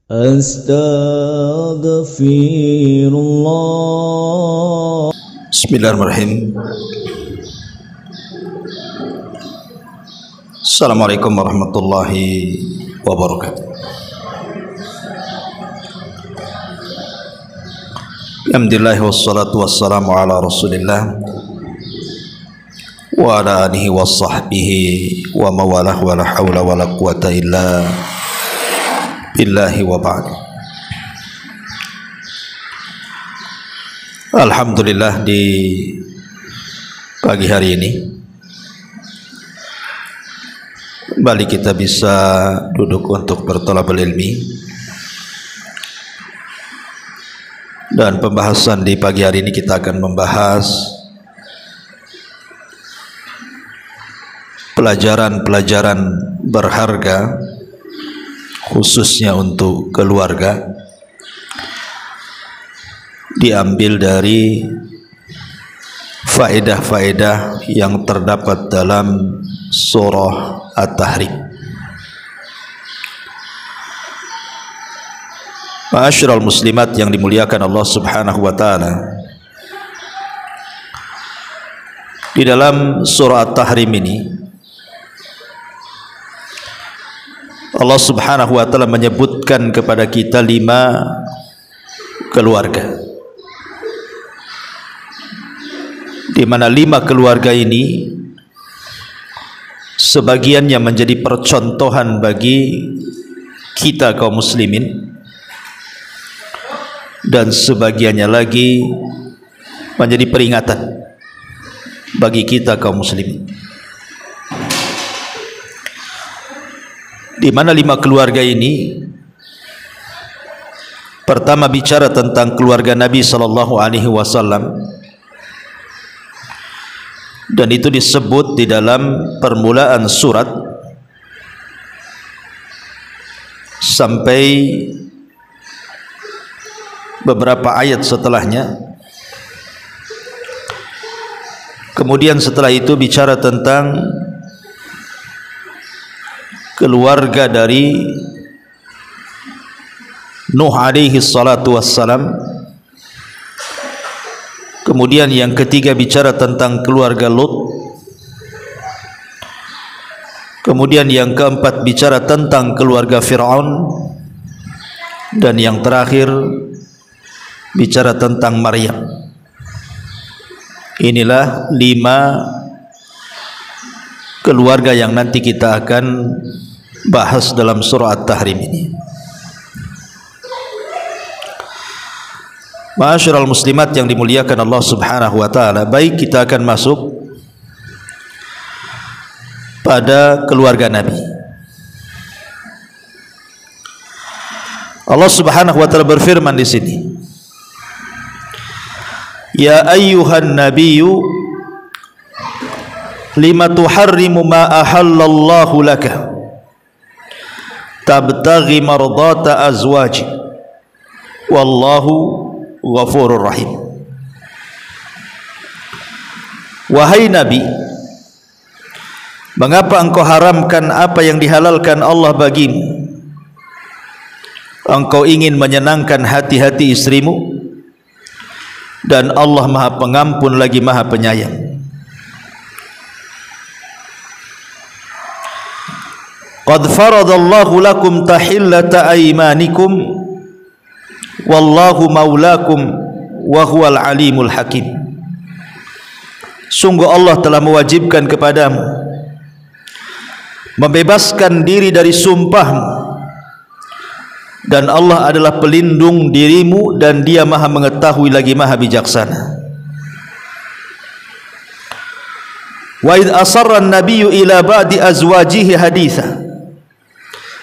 Astaghfirullah. Bismillahirrahmanirrahim. Assalamualaikum warahmatullahi wabarakatuh. Alhamdulillah wassalatu wassalamu ala Rasulillah wa ala alihi wa sahbihi wa mawalah wa la hawla wa la quwata illa billahi wa ba'd. Alhamdulillah, di pagi hari ini kembali kita bisa duduk untuk bertolabul ilmi, dan pembahasan di pagi hari ini kita akan membahas pelajaran-pelajaran berharga khususnya untuk keluarga, diambil dari faedah-faedah yang terdapat dalam surah At-Tahrim. Ma'asyiral muslimat yang dimuliakan Allah Subhanahu wa taala, di dalam surah At-Tahrim ini Allah Subhanahu wa taala menyebutkan kepada kita 5 keluarga, di mana 5 keluarga ini sebagiannya menjadi percontohan bagi kita kaum muslimin, dan sebagiannya lagi menjadi peringatan bagi kita kaum muslimin. Di mana 5 keluarga ini, pertama bicara tentang keluarga Nabi sallallahu alaihi wasallam, dan itu disebut di dalam permulaan surat sampai beberapa ayat setelahnya. Kemudian setelah itu bicara tentang keluarga dari Nuh alaihi salatu wassalam. Kemudian yang ketiga bicara tentang keluarga Lut. Kemudian yang keempat bicara tentang keluarga Fir'aun. Dan yang terakhir bicara tentang Maryam. Inilah 5 keluarga yang nanti kita akan bahas dalam surah At-Tahrim ini. Ma'asyiral muslimat yang dimuliakan Allah Subhanahu wa taala, baik, kita akan masuk pada keluarga Nabi. Allah Subhanahu wa taala berfirman di sini, ya ayyuhan nabiyyu lima tuharrimu ma ahallallahu laka tabtaghi mardata azwaji wallahu ghafurur rahim. Wahai Nabi, mengapa engkau haramkan apa yang dihalalkan Allah bagimu? Engkau ingin menyenangkan hati-hati istrimu, dan Allah Maha Pengampun lagi Maha Penyayang. Qad faradallahu lakum tahillata aymanikum wallahu maulakum wa huwal alimul hakim. Sungguh Allah telah mewajibkan kepadamu membebaskan diri dari sumpahmu, dan Allah adalah pelindung dirimu, dan Dia Maha mengetahui lagi Maha bijaksana. Wa idh asarra an-nabiyyu ila ba'di azwajihi haditha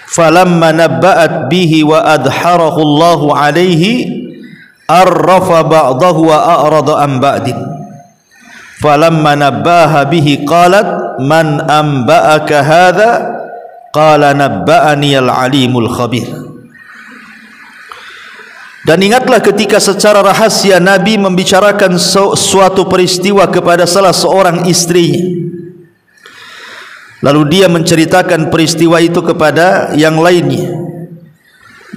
falamma nabba'at bihi wa adharahu Allahu alaihi arrafa ba'dahu wa a'rada an ba'din falamma nabbaha bihi qalat man anba'aka hadha qala nabba'ani al-alimul khabir. Dan ingatlah ketika secara rahasia Nabi membicarakan suatu peristiwa kepada salah seorang istrinya, lalu dia menceritakan peristiwa itu kepada yang lainnya,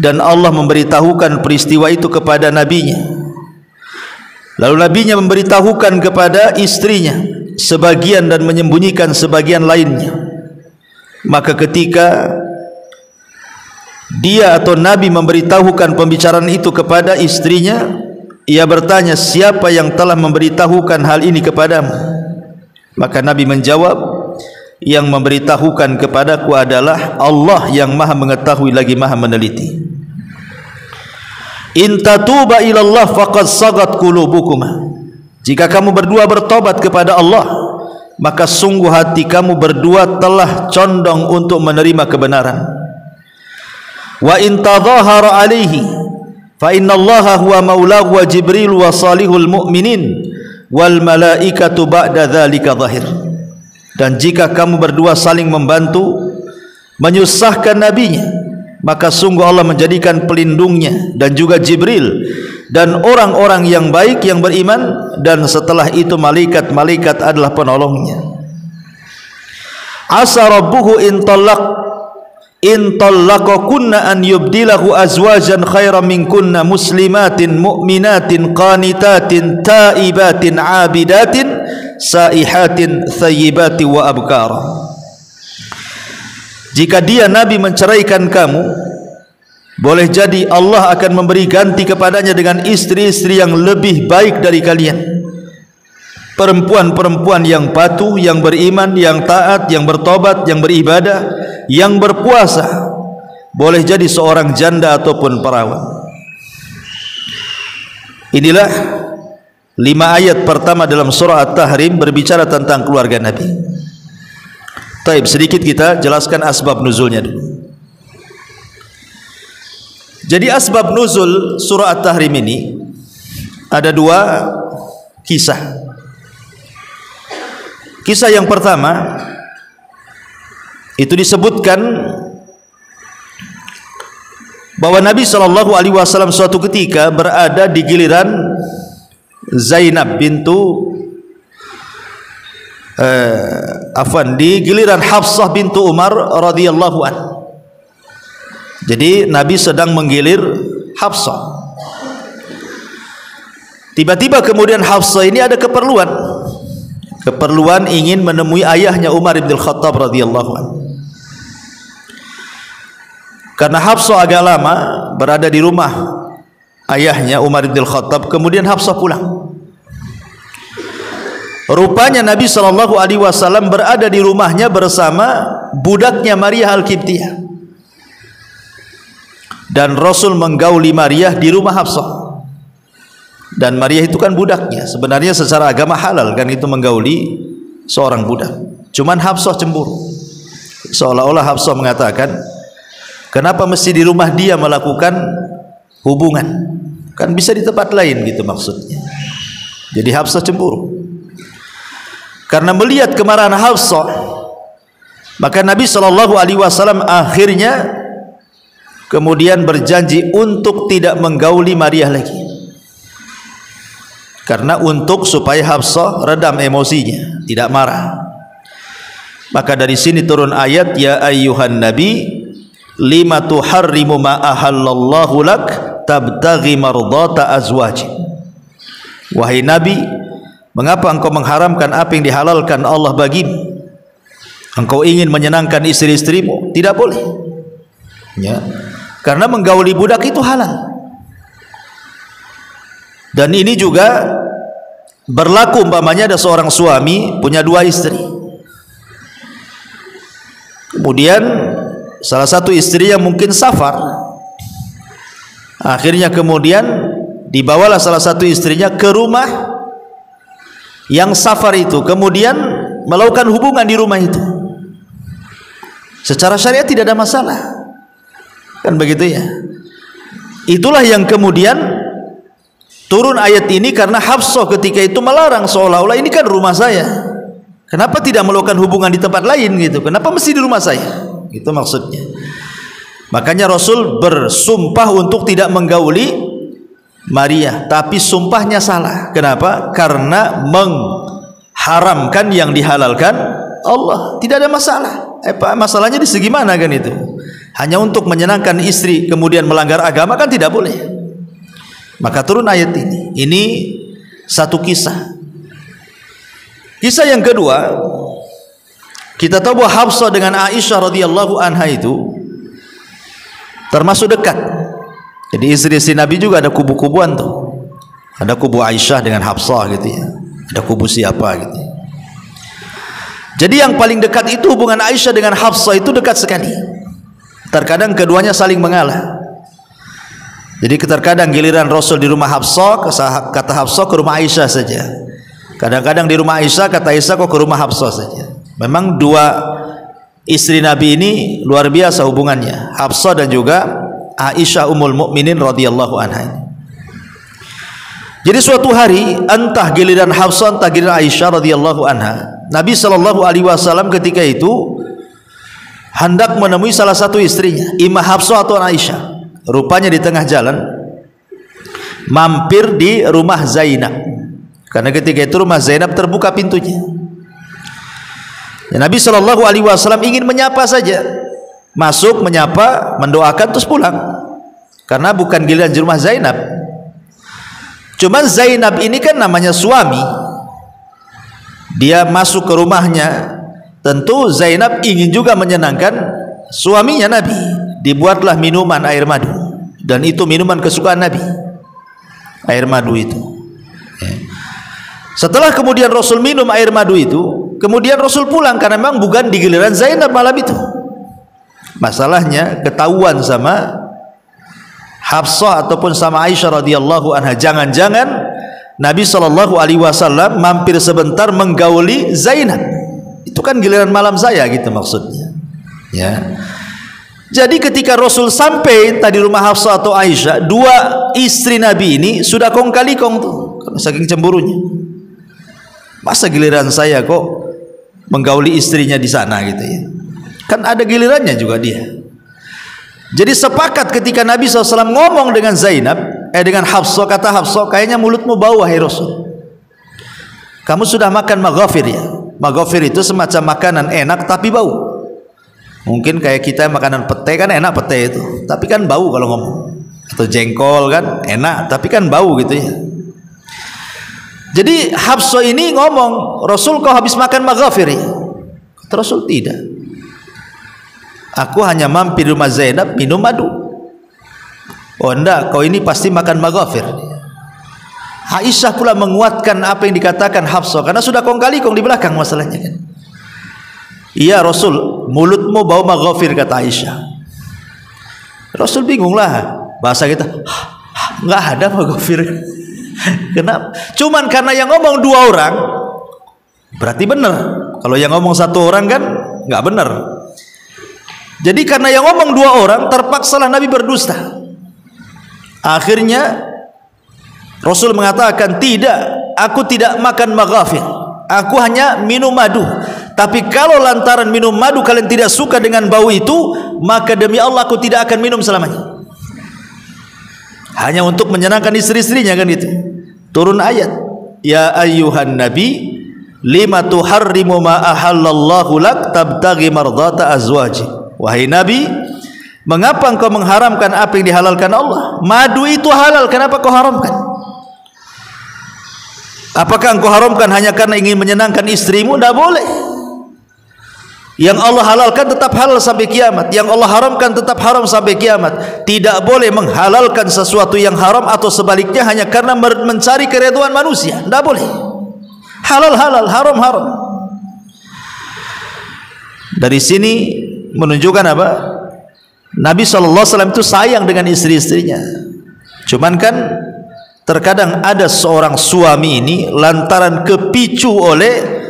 dan Allah memberitahukan peristiwa itu kepada nabinya. Lalu nabinya memberitahukan kepada istrinya sebagian dan menyembunyikan sebagian lainnya. Maka ketika dia atau nabi memberitahukan pembicaraan itu kepada istrinya, ia bertanya, siapa yang telah memberitahukan hal ini kepadamu? Maka nabi menjawab, yang memberitahukan kepadaku adalah Allah yang maha mengetahui lagi maha meneliti. In tatuba ilallah faqad sagat qulubukuma. Jika kamu berdua bertobat kepada Allah, maka sungguh hati kamu berdua telah condong untuk menerima kebenaran. Wa in tadhahara alaihi fa innallaha huwa maulahu wa Jibril wa salihul mu'minin wal malaikatu ba'da dzalika zahir. Dan jika kamu berdua saling membantu menyusahkan nabinya, maka sungguh Allah menjadikan pelindungnya dan juga Jibril dan orang-orang yang baik yang beriman, dan setelah itu malaikat-malaikat adalah penolongnya. Asa rabbuhu in talaqakunna an yubdilahu azwajan khairan minkunna muslimatin mu'minatin qanitatin taibatin abidatin saihatin thayyibati wa abkara. Jika dia nabi menceraikan kamu, boleh jadi Allah akan memberi ganti kepadanya dengan istri-istri yang lebih baik dari kalian, perempuan-perempuan yang patuh, yang beriman, yang taat, yang bertobat, yang beribadah, yang berpuasa. Boleh jadi seorang janda ataupun perawan. Inilah 5 ayat pertama dalam surah At-Tahrim berbicara tentang keluarga Nabi. Taib, sedikit kita jelaskan asbab nuzulnya dulu. Jadi asbab nuzul surah At-Tahrim ini ada 2 kisah. Kisah yang pertama itu disebutkan bahwa Nabi SAW suatu ketika berada di giliran Zainab bintu di giliran Hafsah bintu Umar radhiyallahu an. Jadi Nabi sedang menggilir Hafsah. Tiba-tiba kemudian Hafsah ini ada keperluan ingin menemui ayahnya Umar bin Khattab radhiyallahu an. Karena Hafsah agak lama berada di rumah ayahnya Umar bin Khattab, kemudian Hafsah pulang. Rupanya Nabi SAW berada di rumahnya bersama budaknya Maria Al-Qibtiyah, dan Rasul menggauli Maria di rumah Hafsah. Dan Maria itu kan budaknya. Sebenarnya secara agama halal kan itu menggauli seorang budak. Cuman Hafsah cemburu. Seolah-olah Hafsah mengatakan, kenapa mesti di rumah dia melakukan hubungan? Kan bisa di tempat lain gitu maksudnya. Jadi Hafsah cemburu. Karena melihat kemarahan Hafsah, maka Nabi SAW akhirnya kemudian berjanji untuk tidak menggauli Maria lagi. Karena supaya Hafsah redam emosinya, tidak marah. Maka dari sini turun ayat, ya ayyuhan nabi lima tuharrimu ma ahallallahu lak tabtaghi mardata azwajik. Wahai nabi, mengapa engkau mengharamkan apa yang dihalalkan Allah bagimu? Engkau ingin menyenangkan istri-istrimu? Tidak boleh. Ya. Karena menggauli budak itu halal. Dan ini juga berlaku umpamanya ada seorang suami punya 2 istri. Kemudian salah satu istri yang mungkin safar, akhirnya kemudian dibawalah salah satu istrinya ke rumah yang safar itu, kemudian melakukan hubungan di rumah itu. Secara syariat tidak ada masalah, kan begitu ya. Itulah yang kemudian turun ayat ini, karena Hafsah ketika itu melarang, seolah-olah ini kan rumah saya, kenapa tidak melakukan hubungan di tempat lain gitu, kenapa mesti di rumah saya, itu maksudnya. Makanya Rasul bersumpah untuk tidak menggauli Maria, tapi sumpahnya salah. Kenapa? Karena mengharamkan yang dihalalkan Allah. Tidak ada masalah. Masalahnya di segi mana kan itu? hanya untuk menyenangkan istri kemudian melanggar agama, kan tidak boleh. Maka turun ayat ini. Ini satu kisah. Kisah yang kedua, kita tahu bahwa Hafsah dengan Aisyah radhiyallahu anha itu termasuk dekat. Jadi istri-istri Nabi juga ada kubu-kubuan tuh. Ada kubu Aisyah dengan Hafsah gitu ya. Ada kubu siapa gitu ya. Jadi yang paling dekat itu hubungan Aisyah dengan Hafsah itu dekat sekali. Terkadang keduanya saling mengalah. Jadi terkadang giliran Rasul di rumah Hafsah, kata Hafsah ke rumah Aisyah saja. Kadang-kadang di rumah Aisyah, kata Aisyah kok ke rumah Hafsah saja. Memang dua istri Nabi ini luar biasa hubungannya, Hafsah dan juga Aisyah Ummul Mukminin radhiyallahu anha. Jadi suatu hari entah giliran Hafsah entah giliran Aisyah radhiyallahu anha, Nabi sallallahu alaihi wasallam ketika itu hendak menemui salah satu istrinya, imam Hafsah atau Aisyah. Rupanya di tengah jalan mampir di rumah Zainab. Karena ketika itu rumah Zainab terbuka pintunya. Ya, Nabi sallallahu alaihi wasallam ingin menyapa saja. Masuk, menyapa, mendoakan terus pulang. Karena bukan giliran di rumah Zainab. Cuman Zainab ini kan namanya suami. Dia masuk ke rumahnya, tentu Zainab ingin juga menyenangkan suaminya Nabi. Dibuatlah minuman air madu, dan itu minuman kesukaan Nabi, air madu itu. Setelah kemudian Rasul minum air madu itu, kemudian Rasul pulang karena memang bukan di giliran Zainab malam itu. Masalahnya ketahuan sama Hafsah ataupun sama Aisyah radhiyallahu anha, jangan-jangan Nabi sallallahu alaihi wasallam mampir sebentar menggauli Zainab. Itu kan giliran malam saya gitu maksudnya. Ya. Jadi ketika Rasul sampai tadi rumah Hafsah atau Aisyah, dua istri Nabi ini sudah kong kali kong tuh, saking cemburunya. Masa giliran saya kok menggauli istrinya di sana gitu ya. Kan ada gilirannya juga dia. Jadi sepakat ketika Nabi SAW ngomong dengan Zainab, dengan Hafsah, kata Hafsah, kayaknya mulutmu bau wahai Rasul. Kamu sudah makan maghafir ya? Maghafir itu semacam makanan enak tapi bau. Mungkin kayak kita makanan pete, kan enak pete itu, tapi kan bau kalau ngomong. Atau jengkol kan enak tapi kan bau gitu ya. Jadi Hafsah ini ngomong, Rasul kau habis makan maghafir ya? Kata Rasul, tidak. Aku hanya mampir di rumah Zainab minum madu. Oh enggak, kau ini pasti makan maghafir. Aisyah pula menguatkan apa yang dikatakan Hafsah, karena sudah kong kali kong di belakang masalahnya kan. Iya Rasul, mulutmu bau maghafir, kata Aisyah. Rasul bingung lah, bahasa kita, nggak ada maghafir. Kenapa? Cuman karena yang ngomong dua orang berarti benar. Kalau yang ngomong satu orang kan nggak benar. Jadi karena yang ngomong dua orang, terpaksalah Nabi berdusta. Akhirnya Rasul mengatakan, tidak, aku tidak makan maghafir, aku hanya minum madu. Tapi kalau lantaran minum madu kalian tidak suka dengan bau itu, maka demi Allah aku tidak akan minum selamanya. Hanya untuk menyenangkan istri-istrinya kan itu. Turun ayat, ya ayyuhan nabi lima tuharrimu ma ahallallahu lak tabtaghi mardata azwaji. Wahai nabi, mengapa engkau mengharamkan apa yang dihalalkan Allah? Madu itu halal, kenapa kau haramkan? Apakah engkau haramkan hanya karena ingin menyenangkan istrimu? Tidak boleh. Yang Allah halalkan tetap halal sampai kiamat, yang Allah haramkan tetap haram sampai kiamat. Tidak boleh menghalalkan sesuatu yang haram atau sebaliknya hanya karena mencari keridhaan manusia. Tidak boleh. Halal halal, haram haram. Dari sini menunjukkan apa? Nabi SAW itu sayang dengan istri-istrinya. Cuman kan terkadang ada seorang suami ini lantaran kepicu oleh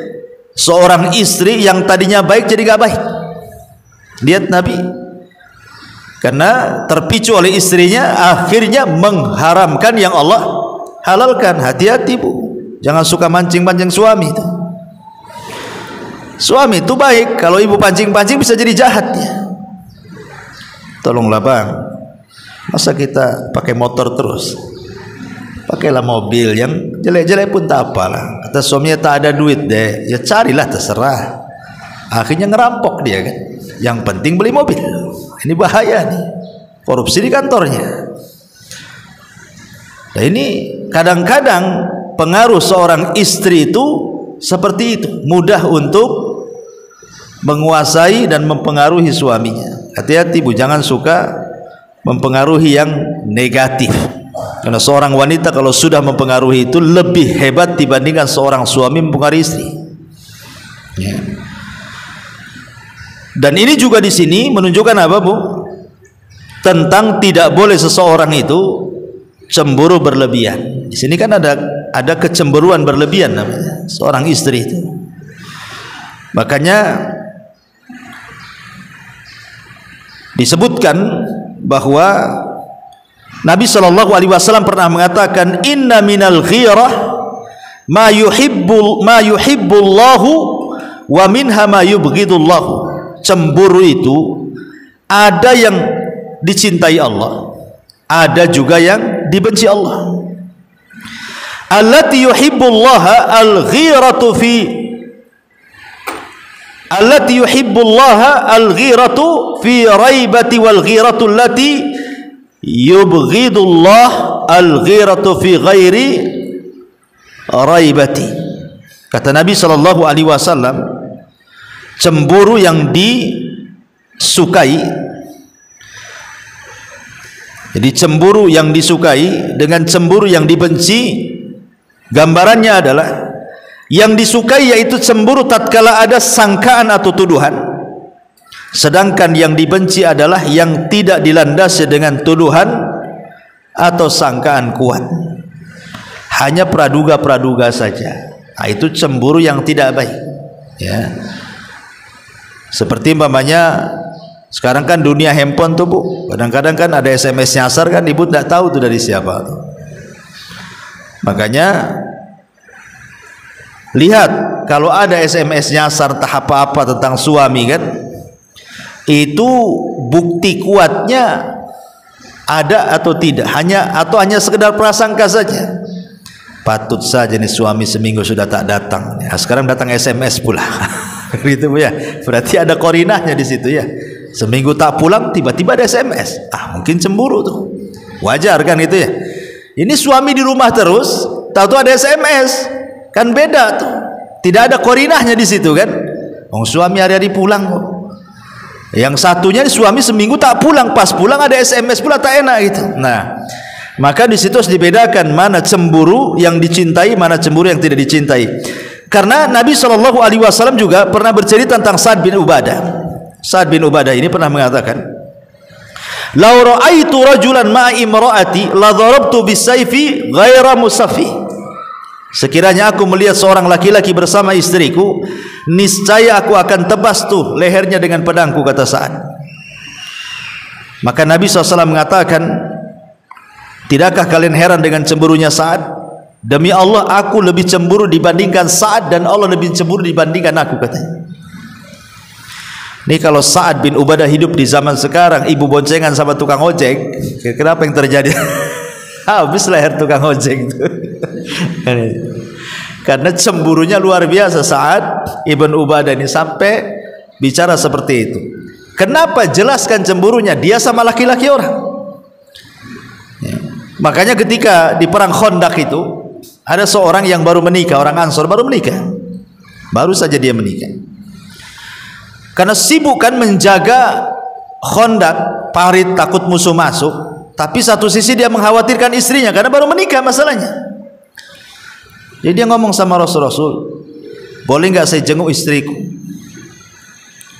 seorang istri yang tadinya baik jadi gak baik. Lihat Nabi, karena terpicu oleh istrinya akhirnya mengharamkan yang Allah halalkan. Hati-hati bu, jangan suka mancing-mancing suami itu. Suami itu baik, kalau ibu pancing-pancing bisa jadi jahat ya. Tolonglah bang, masa kita pakai motor terus? Pakailah mobil yang jelek-jelek pun tak apalah. Kata suaminya, tak ada duit deh, ya carilah terserah. Akhirnya ngerampok dia kan. yang penting beli mobil. Ini bahaya nih, korupsi di kantornya. Nah, ini kadang-kadang pengaruh seorang istri itu seperti itu, mudah untuk menguasai dan mempengaruhi suaminya. Hati-hati Bu, jangan suka mempengaruhi yang negatif. Karena seorang wanita kalau sudah mempengaruhi itu lebih hebat dibandingkan seorang suami mempengaruhi istri. Ya. Dan ini juga di sini menunjukkan apa Bu? Tentang tidak boleh seseorang itu cemburu berlebihan. Di sini kan ada kecemburuan berlebihan namanya seorang istri itu. Makanya disebutkan bahwa Nabi Shallallahu Alaihi Wasallam pernah mengatakan, Inna minal ghirah ma yuhibbullahu wa minha ma yubghidullahu. Cemburu itu ada yang dicintai Allah, ada juga yang dibenci Allah. Allati yuhibbullaha al-ghiratu fi allati yuhibbullaha al-ghiratu fi raibati wal ghiratu allati yubghidullah al-ghiratu fi ghairi raibati. Kata Nabi sallallahu alaihi wasallam, cemburu yang disukai, jadi cemburu yang disukai dengan cemburu yang dibenci, gambarannya adalah yang disukai yaitu cemburu tatkala ada sangkaan atau tuduhan, sedangkan yang dibenci adalah yang tidak dilandasi dengan tuduhan atau sangkaan kuat, hanya praduga-praduga saja. Nah, itu cemburu yang tidak baik, ya. Seperti umpamanya sekarang kan dunia handphone tuh Bu, kadang-kadang kan ada SMS nyasar kan, ibu tidak tahu tuh dari siapa tuh. Makanya lihat kalau ada SMS nyasar entah apa-apa tentang suami kan, itu bukti kuatnya ada atau tidak, hanya sekedar prasangka saja. Patut saja nih suami seminggu sudah tak datang, ya, sekarang datang SMS pula. Gitu Bu ya, berarti ada korinahnya di situ ya. Seminggu tak pulang tiba-tiba ada SMS, mungkin cemburu tuh, wajar kan itu ya. Ini suami di rumah terus, tahu ada SMS, kan beda tuh, tidak ada korinahnya di situ kan. Suami hari-hari pulang kok. Yang satunya suami seminggu tak pulang, pas pulang ada SMS pula, tak enak gitu. Nah, maka di situ harus dibedakan mana cemburu yang dicintai, mana cemburu yang tidak dicintai. Karena Nabi Shallallahu Alaihi Wasallam juga pernah bercerita tentang Sa'ad bin Ubadah. Sa'ad bin Ubadah ini pernah mengatakan, "Lau ra'aitu rajulan ma'a imra'ati la dharabtu bisayfi ghaira musaffi." Sekiranya aku melihat seorang laki-laki bersama istriku, niscaya aku akan tebas tuh lehernya dengan pedangku, kata Sa'ad. Maka Nabi SAW mengatakan, tidakkah kalian heran dengan cemburunya Sa'ad? Demi Allah, aku lebih cemburu dibandingkan Sa'ad, dan Allah lebih cemburu dibandingkan aku, katanya. Ini kalau Sa'ad bin Ubadah hidup di zaman sekarang, ibu boncengan sama tukang ojek, kenapa yang terjadi? Habis leher tukang ojek itu. Karena cemburunya luar biasa Sa'ad ibn Ubadah ini, sampai bicara seperti itu. Kenapa? Jelaskan cemburunya, dia sama laki-laki orang. Ya. Makanya ketika di perang Khandaq itu ada seorang yang baru menikah, orang Ansor baru menikah, baru saja dia menikah. Karena sibuk kan menjaga Khandaq, parit, takut musuh masuk. Tapi satu sisi dia mengkhawatirkan istrinya karena baru menikah masalahnya. Jadi dia ngomong sama Rasul, boleh nggak saya jenguk istriku?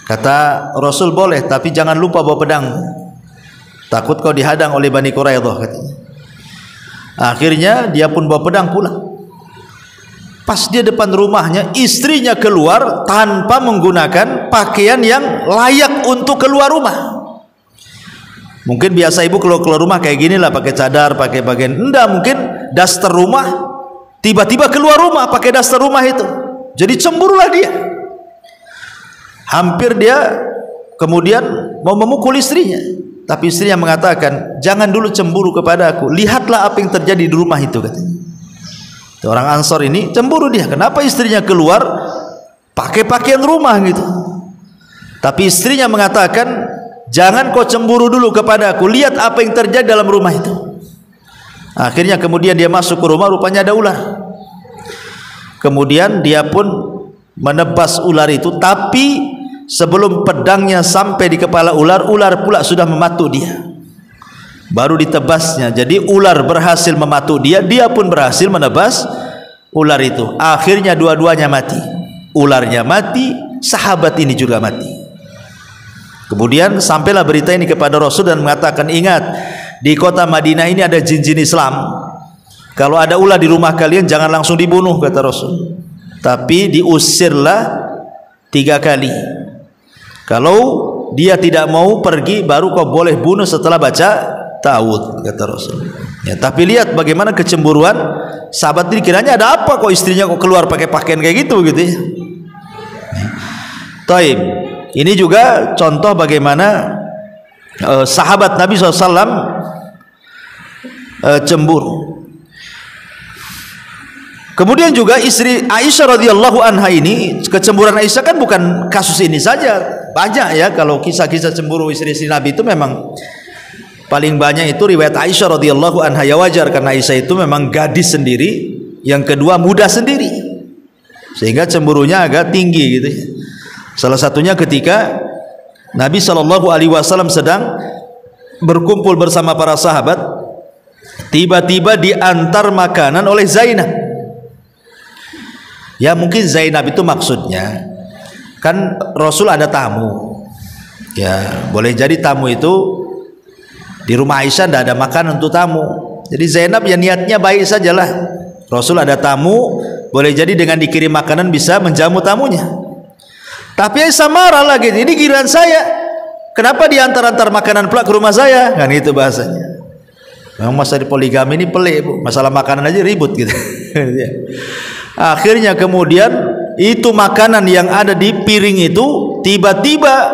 Kata Rasul, boleh, tapi jangan lupa bawa pedang, takut kau dihadang oleh Bani Quraidah, katanya. Akhirnya dia pun bawa pedang pulang. Pas dia depan rumahnya, istrinya keluar tanpa menggunakan pakaian yang layak untuk keluar rumah. Mungkin biasa ibu kalau keluar rumah kayak gini lah, pakai cadar, pakai bagian. Enggak, mungkin daster rumah, tiba-tiba keluar rumah pakai daster rumah itu. Jadi cemburulah dia. Hampir dia kemudian mau memukul istrinya. Tapi istrinya mengatakan, jangan dulu cemburu kepada aku, lihatlah apa yang terjadi di rumah itu, katanya. Orang Ansor ini cemburu dia, kenapa istrinya keluar pakai pakaian rumah gitu. Tapi istrinya mengatakan, jangan kau cemburu dulu kepadaku, lihat apa yang terjadi dalam rumah itu. Akhirnya kemudian dia masuk ke rumah, rupanya ada ular. Kemudian dia pun menebas ular itu, tapi sebelum pedangnya sampai di kepala ular, ular pula sudah mematuk dia. Baru ditebasnya. Jadi ular berhasil mematuk dia, dia pun berhasil menebas ular itu. Akhirnya dua-duanya mati. Ularnya mati, sahabat ini juga mati. Kemudian sampailah berita ini kepada Rasul dan mengatakan, ingat, di kota Madinah ini ada jin-jin Islam. Kalau ada ular di rumah kalian jangan langsung dibunuh, kata Rasul, tapi diusirlah 3 kali. Kalau dia tidak mau pergi, baru kau boleh bunuh setelah baca ta'awudz, kata Rasul. Ya, tapi lihat bagaimana kecemburuan sahabat ini. Kiranya ada apa kok istrinya kok keluar pakai pakaian kayak gitu gitu ya. Taib. Ini juga contoh bagaimana sahabat Nabi SAW cemburu. Kemudian juga istri Aisyah radhiyallahu anha ini, kecemburuan Aisyah kan bukan kasus ini saja, banyak ya. Kalau kisah-kisah cemburu istri-istri Nabi itu memang paling banyak itu riwayat Aisyah radhiyallahu anha. Ya wajar, karena Aisyah itu memang gadis sendiri, yang kedua muda sendiri, sehingga cemburunya agak tinggi gitu. Salah satunya ketika Nabi SAW sedang berkumpul bersama para sahabat, tiba-tiba diantar makanan oleh Zainab. Ya mungkin Zainab itu maksudnya, kan Rasul ada tamu. Ya boleh jadi tamu itu di rumah Aisyah tidak ada makanan untuk tamu. Jadi Zainab ya niatnya baik sajalah. Rasul ada tamu, boleh jadi dengan dikirim makanan bisa menjamu tamunya. Tapi Aisyah marah lagi, ini giliran saya, kenapa diantar-antar makanan pula ke rumah saya? Kan itu bahasanya. Memang masa di poligami ini pelik, Bu. Masalah makanan aja ribut gitu. Akhirnya kemudian itu makanan yang ada di piring itu tiba-tiba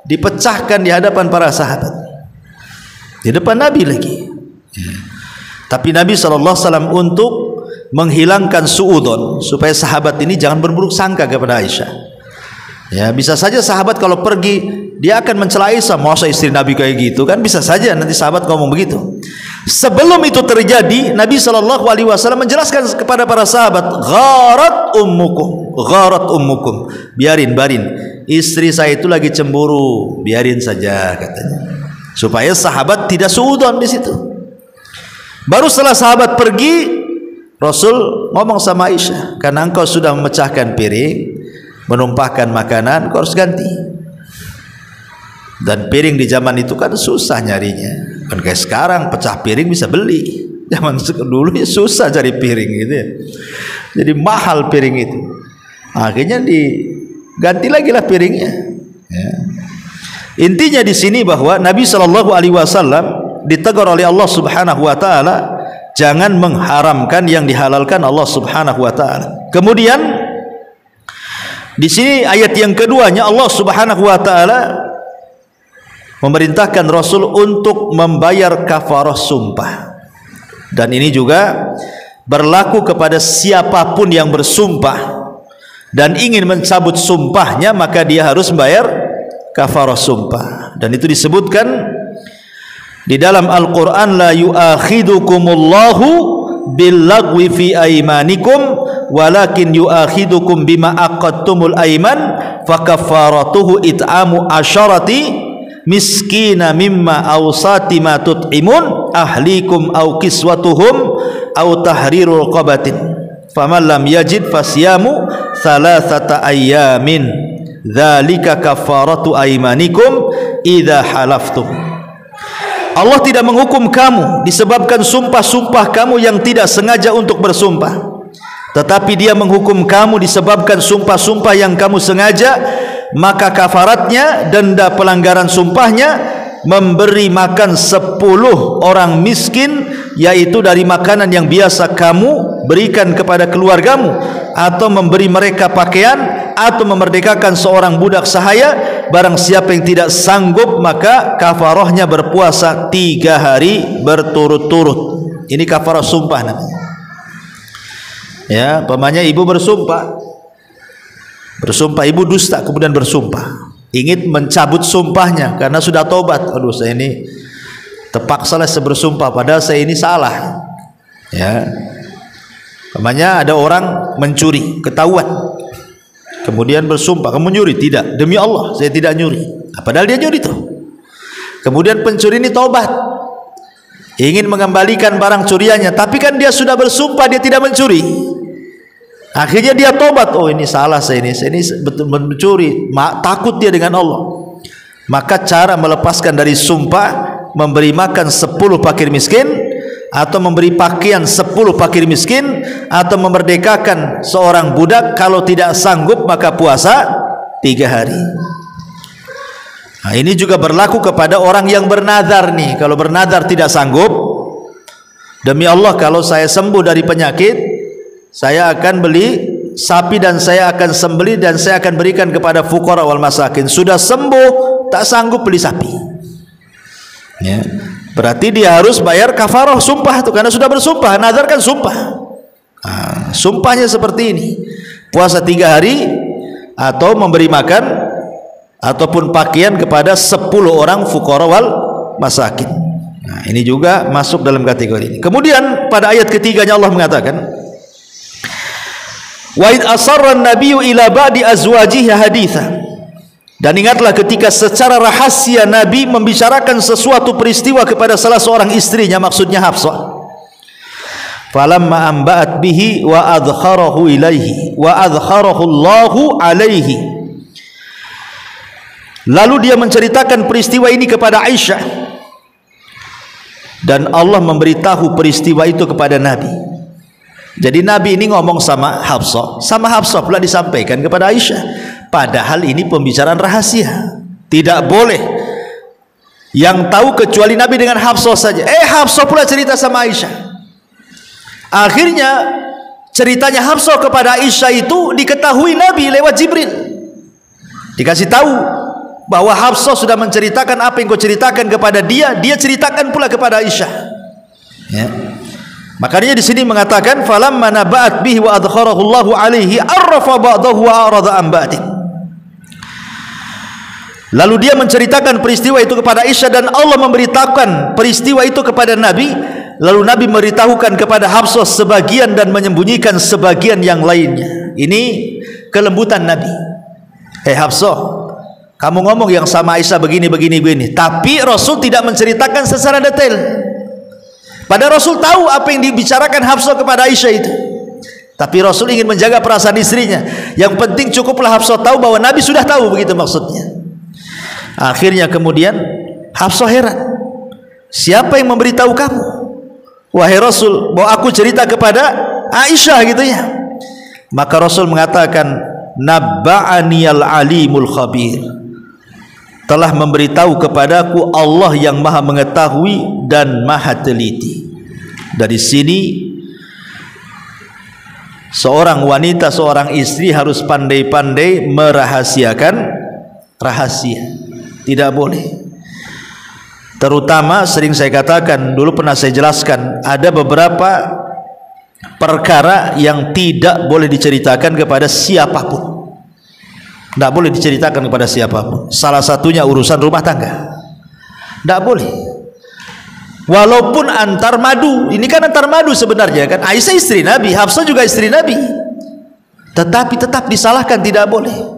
dipecahkan di hadapan para sahabat, di depan Nabi lagi. Tapi Nabi SAW untuk menghilangkan suudzon, supaya sahabat ini jangan berburuk sangka kepada Aisyah. Ya bisa saja sahabat kalau pergi dia akan mencela Aisyah, masa istri Nabi kayak gitu, kan bisa saja nanti sahabat ngomong begitu. Sebelum itu terjadi, Nabi SAW menjelaskan kepada para sahabat, gharat ummukum, biarin, istri saya itu lagi cemburu, biarin saja, katanya, supaya sahabat tidak suudzon di situ. Baru setelah sahabat pergi, Rasul ngomong sama Aisyah, karena engkau sudah memecahkan piring, menumpahkan makanan, kau harus ganti. Dan piring di zaman itu kan susah nyarinya, kan kayak sekarang pecah piring bisa beli. Zaman dulu ya susah cari piring gitu ya, jadi mahal piring itu. Akhirnya diganti lagi lah piringnya ya. Intinya di sini bahwa Nabi SAW ditegur oleh Allah Subhanahu wa taala, jangan mengharamkan yang dihalalkan Allah Subhanahu wa taala. Kemudian di sini ayat yang keduanya, Allah Subhanahu wa taala memerintahkan Rasul untuk membayar kafarah sumpah. Dan ini juga berlaku kepada siapapun yang bersumpah dan ingin mencabut sumpahnya, maka dia harus membayar kafarah sumpah. Dan itu disebutkan di dalam Al-Quran, la yu'akhidukumullahu billagwi fi aimanikum walakin yu'akhidukum bima aqadtumul aiman fakaffaratuhu it'amu asyarati miskina mimma awsati ma tut'imun ahlikum aw kiswatuhum aw tahrirul qabatin faman lam yajid fasyamu thalathata ayyamin dzalika kafaratu aimanikum idza halaftum. Allah tidak menghukum kamu disebabkan sumpah-sumpah kamu yang tidak sengaja untuk bersumpah, tetapi Dia menghukum kamu disebabkan sumpah-sumpah yang kamu sengaja. Maka kafaratnya, denda pelanggaran sumpahnya, memberi makan 10 orang miskin, yaitu dari makanan yang biasa kamu berikan kepada keluargamu, atau memberi mereka pakaian, atau memerdekakan seorang budak sahaya. Barang siapa yang tidak sanggup, maka kafarahnya berpuasa 3 hari berturut-turut. Ini kafarah sumpah namanya. Ya, pamannya ibu bersumpah ibu dusta, kemudian bersumpah, ingin mencabut sumpahnya karena sudah tobat. Aduh, saya ini terpaksa lah bersumpah padahal saya ini salah. Ya. Namanya ada orang mencuri, ketahuan. Kemudian bersumpah, kamu nyuri? Tidak, demi Allah saya tidak nyuri. Padahal dia nyuri tuh. Kemudian pencuri ini tobat, ingin mengembalikan barang curiannya, tapi kan dia sudah bersumpah dia tidak mencuri. Akhirnya dia tobat, oh ini salah saya ini betul mencuri. Takut dia dengan Allah. Maka cara melepaskan dari sumpah, memberi makan 10 fakir miskin, atau memberi pakaian 10 fakir miskin, atau memerdekakan seorang budak. Kalau tidak sanggup maka puasa 3 hari. Nah, ini juga berlaku kepada orang yang bernazar nih. Kalau bernazar tidak sanggup, demi Allah kalau saya sembuh dari penyakit, saya akan beli sapi dan saya akan sembelih dan saya akan berikan kepada fuqara wal masakin. Sudah sembuh tak sanggup beli sapi, ya, berarti dia harus bayar kafarah sumpah itu karena sudah bersumpah. Nazar kan sumpah. Nah, sumpahnya seperti ini, puasa 3 hari atau memberi makan ataupun pakaian kepada 10 orang fuqara wal masakin. Nah, ini juga masuk dalam kategori ini. Kemudian pada ayat ketiganya Allah mengatakan, wa id asarra an-nabiyyu ila ba'di azwajihi haditha. Dan ingatlah ketika secara rahasia Nabi membicarakan sesuatu peristiwa kepada salah seorang istrinya, maksudnya Hafsah. Falamma amba'at bihi wa adkharahu ilaihi wa adkharahu Allahu alaihi. Lalu dia menceritakan peristiwa ini kepada Aisyah dan Allah memberitahu peristiwa itu kepada Nabi. Jadi Nabi ini ngomong sama Hafsah pula disampaikan kepada Aisyah. Padahal ini pembicaraan rahasia, tidak boleh yang tahu kecuali Nabi dengan Hafsah saja. Hafsah pula cerita sama Aisyah. Akhirnya ceritanya Hafsah kepada Aisyah itu diketahui Nabi lewat Jibril. Dikasih tahu bahwa Hafsah sudah menceritakan apa yang kau ceritakan kepada dia, dia ceritakan pula kepada Aisyah. Ya. Makanya di sini mengatakan falamma naba'at bihi wa adkharahu Allahu alaihi arrafa ba'dahu wa arada an ba'din. Lalu dia menceritakan peristiwa itu kepada Aisyah dan Allah memberitahukan peristiwa itu kepada Nabi. Lalu Nabi memberitahukan kepada Hafsah sebagian dan menyembunyikan sebagian yang lainnya. Ini kelembutan Nabi. Hafsah, kamu ngomong yang sama Aisyah begini, tapi Rasul tidak menceritakan secara detail. Padahal Rasul tahu apa yang dibicarakan Hafsah kepada Aisyah itu, tapi Rasul ingin menjaga perasaan istrinya. Yang penting cukuplah Hafsah tahu bahwa Nabi sudah tahu, begitu maksudnya. Akhirnya kemudian Hafsah heran, siapa yang memberitahu kamu wahai Rasul bahwa aku cerita kepada Aisyah gitu ya? Maka Rasul mengatakan nabba'aniyal alimul khabir, telah memberitahu kepadaku Allah yang maha mengetahui dan maha teliti. Dari sini seorang wanita, seorang istri harus pandai-pandai merahasiakan rahasia. Tidak boleh. Terutama sering saya katakan, dulu pernah saya jelaskan, ada beberapa perkara yang tidak boleh diceritakan kepada siapapun. Tidak boleh diceritakan kepada siapapun. Salah satunya urusan rumah tangga. Tidak boleh. Walaupun antar madu, ini kan antar madu sebenarnya kan. Aisyah istri Nabi, Hafsah juga istri Nabi, tetapi tetap disalahkan, tidak boleh.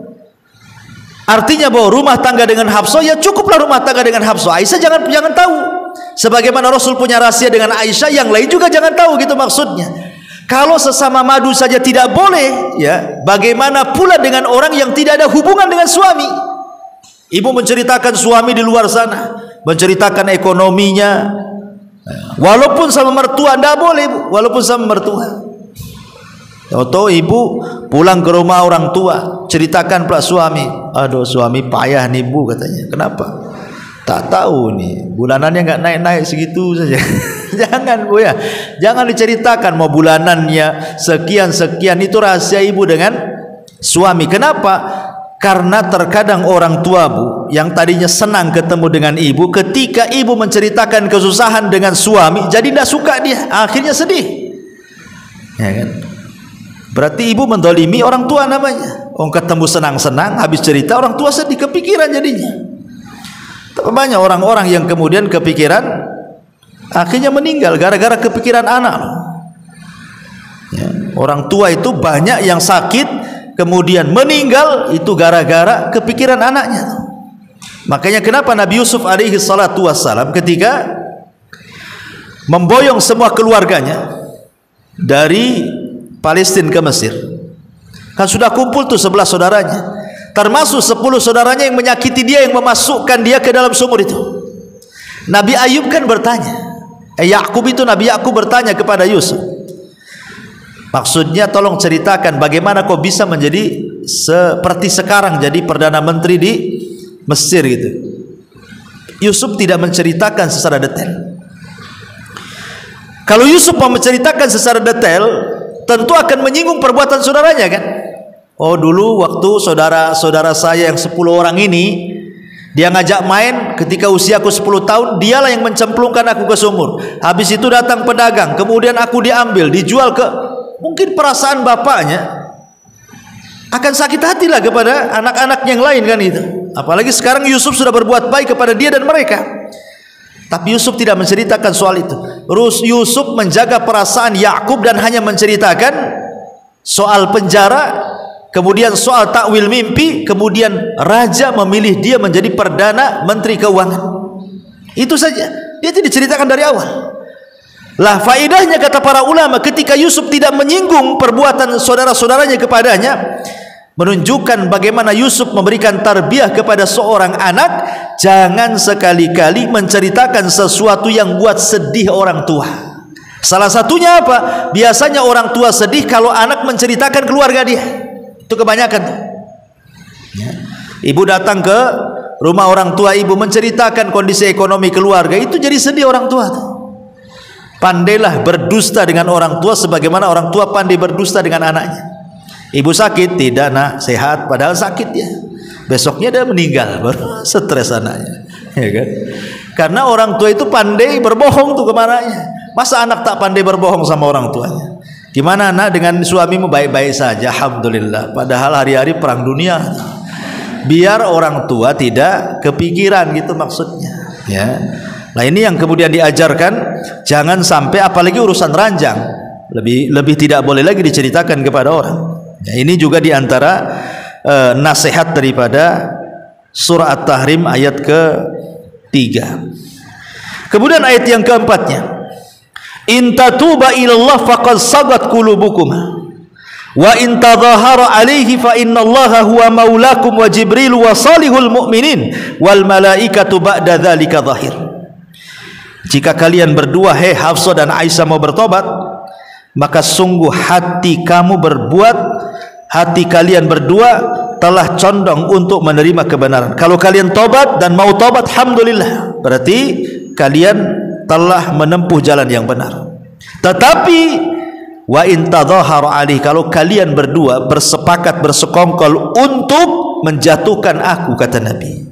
Artinya bahwa rumah tangga dengan Hafsah, ya cukuplah rumah tangga dengan Hafsah. Aisyah jangan tahu. Sebagaimana Rasul punya rahasia dengan Aisyah, yang lain juga jangan tahu, gitu maksudnya. Kalau sesama madu saja tidak boleh, ya bagaimana pula dengan orang yang tidak ada hubungan dengan suami? Ibu menceritakan suami di luar sana, menceritakan ekonominya, walaupun sama mertua, tidak boleh Bu, walaupun sama mertua. Atau ibu pulang ke rumah orang tua, ceritakan pula suami, aduh suami payah nih Bu katanya. Kenapa? Tak tahu nih, bulanannya nggak naik-naik segitu saja. Jangan Bu ya, jangan diceritakan mau bulanannya sekian-sekian, itu rahasia ibu dengan suami. Kenapa? Karena terkadang orang tua Bu yang tadinya senang ketemu dengan ibu, ketika ibu menceritakan kesusahan dengan suami, jadi tidak suka dia, akhirnya sedih. Ya kan? Berarti ibu mendolimi orang tua namanya. ketemu senang-senang, habis cerita orang tua sedih, kepikiran jadinya. Banyak orang-orang yang kemudian kepikiran akhirnya meninggal gara-gara kepikiran anak. Ya, orang tua itu banyak yang sakit kemudian meninggal itu gara-gara kepikiran anaknya. Makanya kenapa Nabi Yusuf alaihi salatu wassalam ketika memboyong semua keluarganya dari Palestina ke Mesir, kan sudah kumpul tuh 11 saudaranya, termasuk 10 saudaranya yang menyakiti dia, yang memasukkan dia ke dalam sumur itu. Nabi Ayub kan bertanya, Yakub itu, Nabi Yakub bertanya kepada Yusuf, maksudnya tolong ceritakan bagaimana kau bisa menjadi seperti sekarang, jadi Perdana Menteri di Mesir gitu. Yusuf tidak menceritakan secara detail. Kalau Yusuf mau menceritakan secara detail, tentu akan menyinggung perbuatan saudaranya kan. Oh dulu waktu saudara-saudara saya yang 10 orang ini, dia ngajak main ketika usiaku 10 tahun, dialah yang mencemplungkan aku ke sumur. Habis itu datang pedagang, kemudian aku diambil, dijual ke, mungkin perasaan bapaknya akan sakit hati lah kepada anak-anak yang lain kan itu. Apalagi sekarang Yusuf sudah berbuat baik kepada dia dan mereka. Tapi Yusuf tidak menceritakan soal itu. Yusuf menjaga perasaan Yakub dan hanya menceritakan soal penjara, kemudian soal takwil mimpi, kemudian raja memilih dia menjadi Perdana Menteri Keuangan. Itu saja. Dia tidak diceritakan dari awal. Lah faedahnya kata para ulama, ketika Yusuf tidak menyinggung perbuatan saudara-saudaranya kepadanya, menunjukkan bagaimana Yusuf memberikan tarbiyah kepada seorang anak. Jangan sekali-kali menceritakan sesuatu yang buat sedih orang tua. Salah satunya apa? Biasanya orang tua sedih kalau anak menceritakan keluarga dia. Itu kebanyakan tuh. Ya. Ibu datang ke rumah orang tua ibu menceritakan kondisi ekonomi keluarga, itu jadi sedih orang tua tuh. Pandailah berdusta dengan orang tua sebagaimana orang tua pandai berdusta dengan anaknya. Ibu sakit, tidak nak, sehat, padahal sakit ya. Besoknya dia meninggal, baru stres anaknya, ya kan? Karena orang tua itu pandai berbohong tuh kemananya. Masa anak tak pandai berbohong sama orang tuanya? Gimana nak dengan suamimu? Baik-baik saja, alhamdulillah. Padahal hari-hari perang dunia. Biar orang tua tidak kepikiran gitu maksudnya. Ya. Nah ini yang kemudian diajarkan, jangan sampai apalagi urusan ranjang, lebih tidak boleh lagi diceritakan kepada orang. Ya, ini juga diantara nasihat daripada surah At-Tahrim ayat ke-3. Kemudian ayat yang keempatnya, in tatuba ilallah faqad sagat qulubukum wa in tadhahara alaihi fa innallaha huwa maulakum wa jibril wa salihul mu'minin wal malaikatu ba'da dzalika zahir. Jika kalian berdua, hei Hafsah dan Aisyah, mau bertobat, maka sungguh hati kalian berdua telah condong untuk menerima kebenaran. Kalau kalian tobat dan mau tobat, alhamdulillah, berarti kalian telah menempuh jalan yang benar. Tetapi wa in tadhahara alaihi, kalau kalian berdua bersepakat bersekongkol untuk menjatuhkan aku, kata Nabi,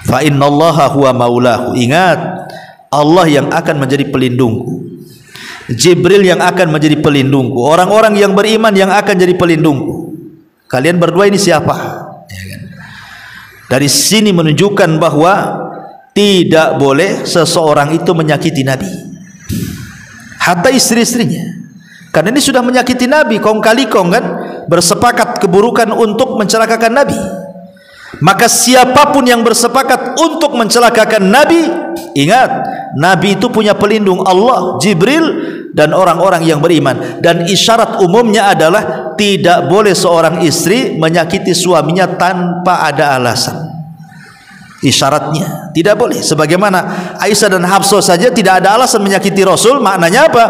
fa innallaha huwa maulahu, ingat Allah yang akan menjadi pelindungku, Jibril yang akan menjadi pelindungku, orang-orang yang beriman yang akan jadi pelindungku. Kalian berdua ini siapa? Ya kan? Dari sini menunjukkan bahwa tidak boleh seseorang itu menyakiti Nabi, hatta istri-istrinya, karena ini sudah menyakiti Nabi, kong kali kong kan, bersepakat keburukan untuk mencelakakan Nabi. Maka siapapun yang bersepakat untuk mencelakakan Nabi, ingat, Nabi itu punya pelindung, Allah, Jibril, dan orang-orang yang beriman. Dan isyarat umumnya adalah tidak boleh seorang istri menyakiti suaminya tanpa ada alasan. Isyaratnya tidak boleh. Sebagaimana Aisyah dan Hafsah saja tidak ada alasan menyakiti Rasul. Maknanya apa?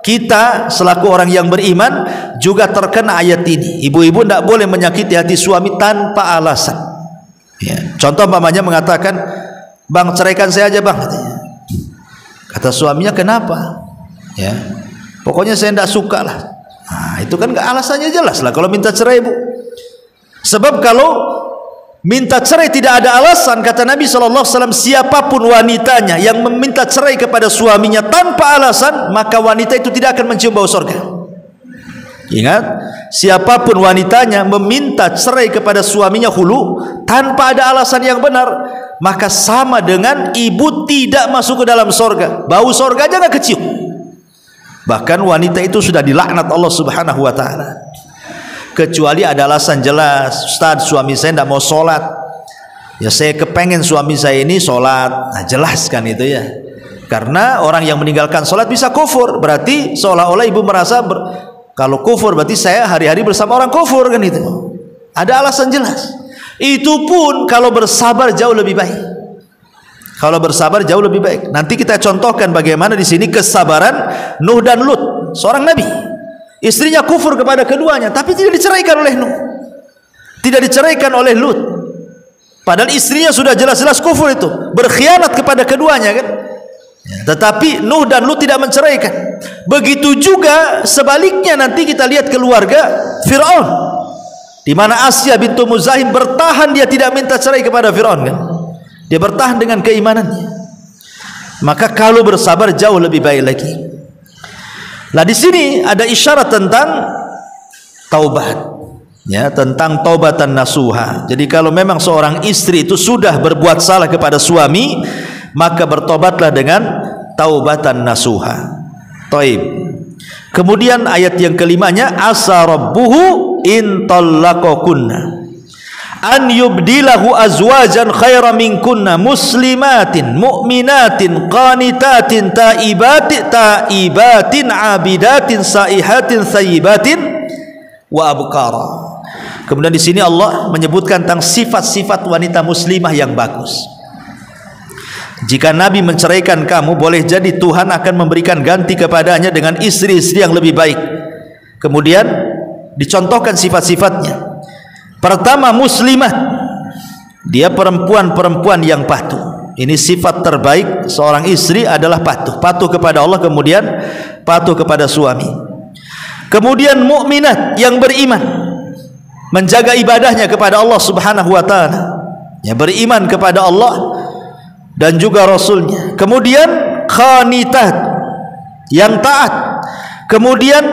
Kita selaku orang yang beriman juga terkena ayat ini. Ibu-ibu tidak boleh menyakiti hati suami tanpa alasan. Ya. Contoh umpamanya mengatakan, bang, ceraikan saya aja bang, katanya. Kata suaminya, kenapa? Ya, pokoknya saya tidak suka lah. Nah, itu kan alasannya jelas lah kalau minta cerai, bu. Sebab kalau minta cerai tidak ada alasan, kata Nabi SAW, siapapun wanitanya yang meminta cerai kepada suaminya tanpa alasan, maka wanita itu tidak akan mencium bau surga. Ingat, siapapun wanitanya meminta cerai kepada suaminya hulu tanpa ada alasan yang benar, maka sama dengan ibu tidak masuk ke dalam sorga. Bau sorga aja nggak kecium. Bahkan wanita itu sudah dilaknat Allah Subhanahu wa ta'ala. Kecuali ada alasan jelas, Ustaz, suami saya tidak mau sholat, ya saya kepengen suami saya ini sholat. Nah, jelaskan itu ya. Karena orang yang meninggalkan sholat bisa kufur. Berarti seolah-olah ibu merasa kalau kufur berarti saya hari-hari bersama orang kufur, kan itu. Ada alasan jelas. Itu pun kalau bersabar jauh lebih baik. Kalau bersabar jauh lebih baik. Nanti kita contohkan bagaimana di sini kesabaran Nuh dan Lut, seorang nabi. Istrinya kufur kepada keduanya, tapi tidak diceraikan oleh Nuh. Tidak diceraikan oleh Lut. Padahal istrinya sudah jelas-jelas kufur itu, berkhianat kepada keduanya, kan? Tetapi Nuh dan Lut tidak menceraikan. Begitu juga sebaliknya nanti kita lihat keluarga Fir'aun, di mana Asya bintu Muzahim bertahan, dia tidak minta cerai kepada Fir'aun, kan? Dia bertahan dengan keimanannya. Maka kalau bersabar jauh lebih baik lagi. Nah, di sini ada isyarat tentang taubat, ya, tentang taubatan nasuha. Jadi kalau memang seorang istri itu sudah berbuat salah kepada suami, maka bertobatlah dengan taubatan nasuha. Taib. Kemudian ayat yang kelimanya, asa rabbuhu in tallaqakunna an yubdilahu azwajan khairan minkunna muslimatin mu'minatin qanitatin taibatin abidatin saihatin thayyibatin wa abkara. Kemudian di sini Allah menyebutkan tentang sifat-sifat wanita muslimah yang bagus. Jika Nabi menceraikan kamu, boleh jadi Tuhan akan memberikan ganti kepadanya dengan istri-istri yang lebih baik. Kemudian dicontohkan sifat-sifatnya. Pertama, muslimah, dia perempuan-perempuan yang patuh. Ini sifat terbaik seorang istri adalah patuh. Patuh kepada Allah, kemudian patuh kepada suami. Kemudian mukminat, yang beriman, menjaga ibadahnya kepada Allah Subhanahu wa ta'ala, ya, beriman kepada Allah dan juga Rasulnya. Kemudian qanitat, yang taat. Kemudian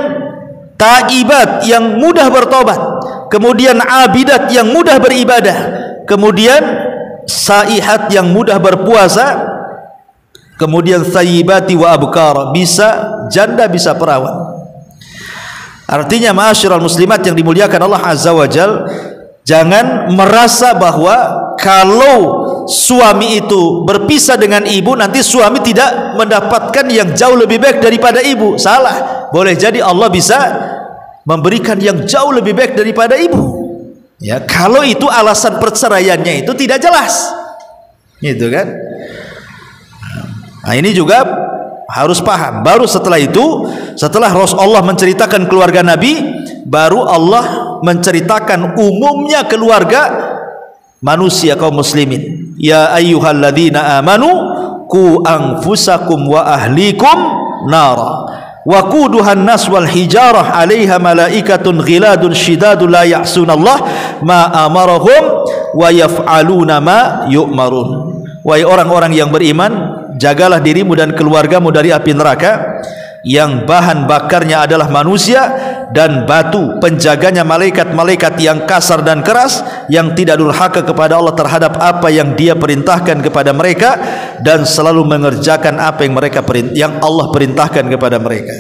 taibat, yang mudah bertobat. Kemudian abidat, yang mudah beribadah. Kemudian saihat, yang mudah berpuasa. Kemudian thayyibati wa abkar, bisa janda bisa perawan. Artinya ma'asyiral muslimat yang dimuliakan Allah Azza wa Jal, jangan merasa bahwa kalau suami itu berpisah dengan ibu, nanti suami tidak mendapatkan yang jauh lebih baik daripada ibu. Salah. Boleh jadi Allah bisa memberikan yang jauh lebih baik daripada ibu, ya, kalau itu alasan perceraiannya itu tidak jelas, gitu kan. Nah, ini juga harus paham. Baru setelah itu, setelah Rasulullah menceritakan keluarga Nabi, baru Allah menceritakan umumnya keluarga manusia kaum muslimin. Ya ayyuhalladzina amanu qu anfusakum wa ahlikum nara waquduhan nas wal hijarah 'alaiha malaikatun ghiladun shidadun la ya'sunallah ma amarahum wa yaf'aluna ma yu'marun. Wahai orang-orang yang beriman, jagalah dirimu dan keluargamu dari api neraka yang bahan bakarnya adalah manusia dan batu, penjaganya malaikat-malaikat yang kasar dan keras, yang tidak durhaka kepada Allah terhadap apa yang Dia perintahkan kepada mereka, dan selalu mengerjakan apa yang Allah perintahkan kepada mereka.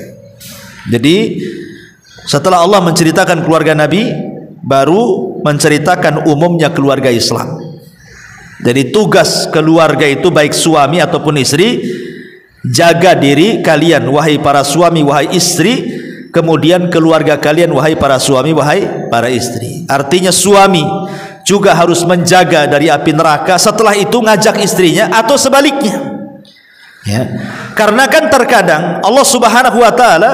Jadi setelah Allah menceritakan keluarga Nabi, baru menceritakan umumnya keluarga Islam. Jadi tugas keluarga itu, baik suami ataupun istri, jaga diri kalian wahai para suami, wahai istri, kemudian keluarga kalian wahai para suami, wahai para istri. Artinya suami juga harus menjaga dari api neraka, setelah itu ngajak istrinya, atau sebaliknya, ya. Karena kan terkadang Allah Subhanahu wa ta'ala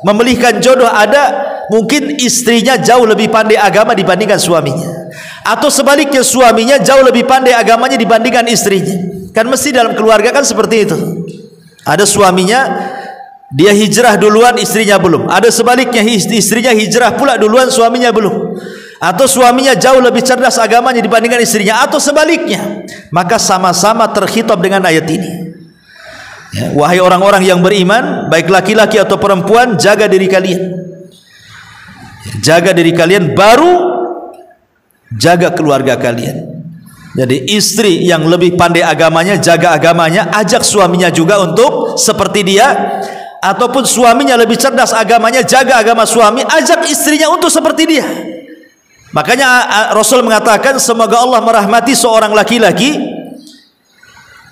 memilihkan jodoh, ada mungkin istrinya jauh lebih pandai agama dibandingkan suaminya, atau sebaliknya suaminya jauh lebih pandai agamanya dibandingkan istrinya. Kan mesti dalam keluarga kan seperti itu. Ada suaminya dia hijrah duluan, istrinya belum. Ada sebaliknya, istrinya hijrah pula duluan, suaminya belum. Atau suaminya jauh lebih cerdas agamanya dibandingkan istrinya, atau sebaliknya. Maka sama-sama terkhitab dengan ayat ini, ya, wahai orang-orang yang beriman, baik laki-laki atau perempuan, jaga diri kalian. Jaga diri kalian, baru jaga keluarga kalian. Jadi istri yang lebih pandai agamanya, jaga agamanya, ajak suaminya juga untuk seperti dia. Ataupun suaminya lebih cerdas agamanya, jaga agama suami, ajak istrinya untuk seperti dia. Makanya Rasul mengatakan, semoga Allah merahmati seorang laki-laki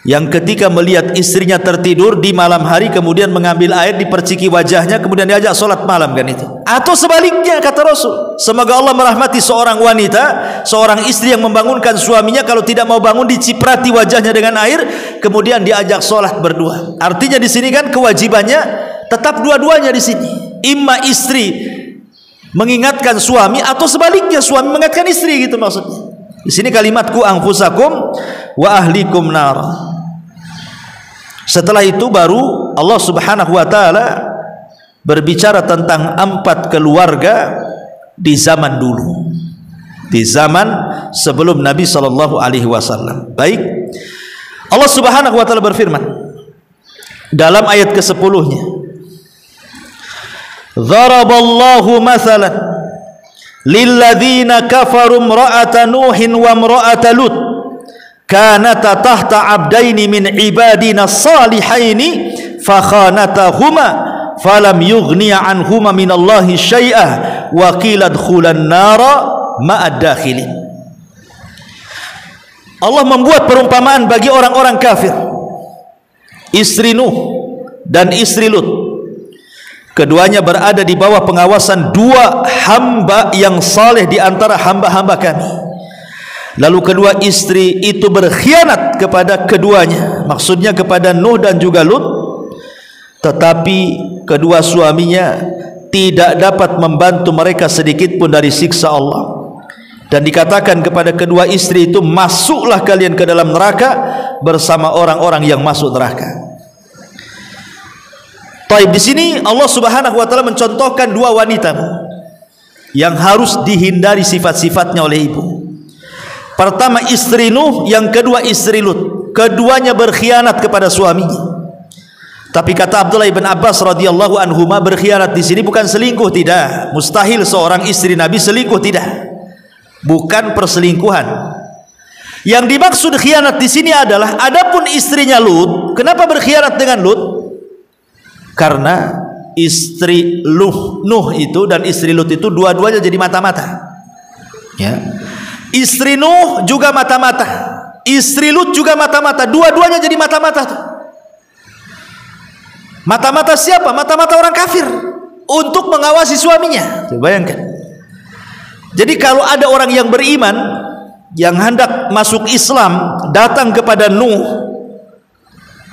yang ketika melihat istrinya tertidur di malam hari, kemudian mengambil air diperciki wajahnya, kemudian diajak sholat malam, kan itu. Atau sebaliknya, kata Rasul, semoga Allah merahmati seorang wanita, seorang istri yang membangunkan suaminya, kalau tidak mau bangun diciprati wajahnya dengan air, kemudian diajak sholat berdua. Artinya di sini kan kewajibannya tetap dua-duanya di sini. Imma istri mengingatkan suami, atau sebaliknya suami mengingatkan istri, gitu maksudnya. Di sini kalimatku anfusakum wa ahlikum nar. Setelah itu baru Allah Subhanahu wa taala berbicara tentang 4 keluarga di zaman dulu, di zaman sebelum Nabi sallallahu alaihi wasallam. Baik, Allah Subhanahu wa taala berfirman dalam ayat ke-10-nya, "Dharaballahu mathalan lilladzina kafaru imra'ata Nuhin wa imra'ata Lut kanata tahta abdaini min ibadina salihaini fakhanatahuma falam yughniya anhuma minallahi syai'ah wa qila dkhulan nara ma'ad dakhilin." Allah membuat perumpamaan bagi orang-orang kafir, istri Nuh dan istri Lut. Keduanya berada di bawah pengawasan 2 hamba yang saleh di antara hamba-hamba kami. Lalu kedua istri itu berkhianat kepada keduanya, maksudnya kepada Nuh dan juga Lut. Tetapi kedua suaminya tidak dapat membantu mereka sedikit pun dari siksa Allah. Dan dikatakan kepada kedua istri itu, masuklah kalian ke dalam neraka bersama orang-orang yang masuk neraka. Taib, di sini Allah Subhanahu wa taala mencontohkan 2 wanita yang harus dihindari sifat-sifatnya oleh ibu. Pertama istri Nuh, yang kedua istri Lut. Keduanya berkhianat kepada suaminya. Tapi kata Abdullah ibn Abbas radhiyallahu anhuma, berkhianat di sini bukan selingkuh, tidak. Mustahil seorang istri Nabi selingkuh, tidak. Bukan perselingkuhan. Yang dimaksud khianat di sini adalah, adapun istrinya Lut, kenapa berkhianat dengan Lut? Karena istri Nuh itu dan istri Lut itu dua-duanya jadi mata-mata. Ya. Istri Nuh juga mata-mata, istri Lut juga mata-mata, dua-duanya jadi mata-mata. Mata-mata siapa? Mata-mata orang kafir untuk mengawasi suaminya. Coba bayangkan. Jadi kalau ada orang yang beriman yang hendak masuk Islam datang kepada Nuh,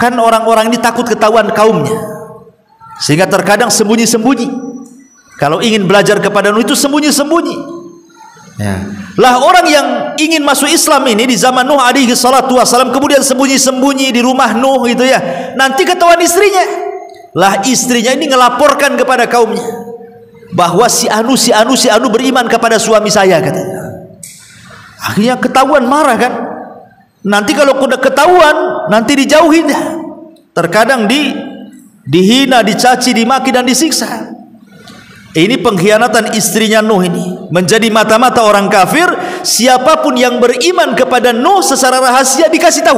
kan orang-orang ini takut ketahuan kaumnya, sehingga terkadang sembunyi-sembunyi. Kalau ingin belajar kepada Nuh itu sembunyi-sembunyi. Ya. Lah orang yang ingin masuk Islam ini di zaman Nuh alaihi salatu wasalam, kemudian sembunyi-sembunyi di rumah Nuh gitu ya, nanti ketahuan istrinya. Lah istrinya ini ngelaporkan kepada kaumnya bahwa si anu beriman kepada suami saya, katanya. Akhirnya ketahuan, marah kan. Nanti kalau udah ketahuan, nanti dijauhin dah. Terkadang dihina, dicaci, dimaki dan disiksa. Ini pengkhianatan istrinya Nuh ini, menjadi mata-mata orang kafir. Siapapun yang beriman kepada Nuh secara rahasia dikasih tahu.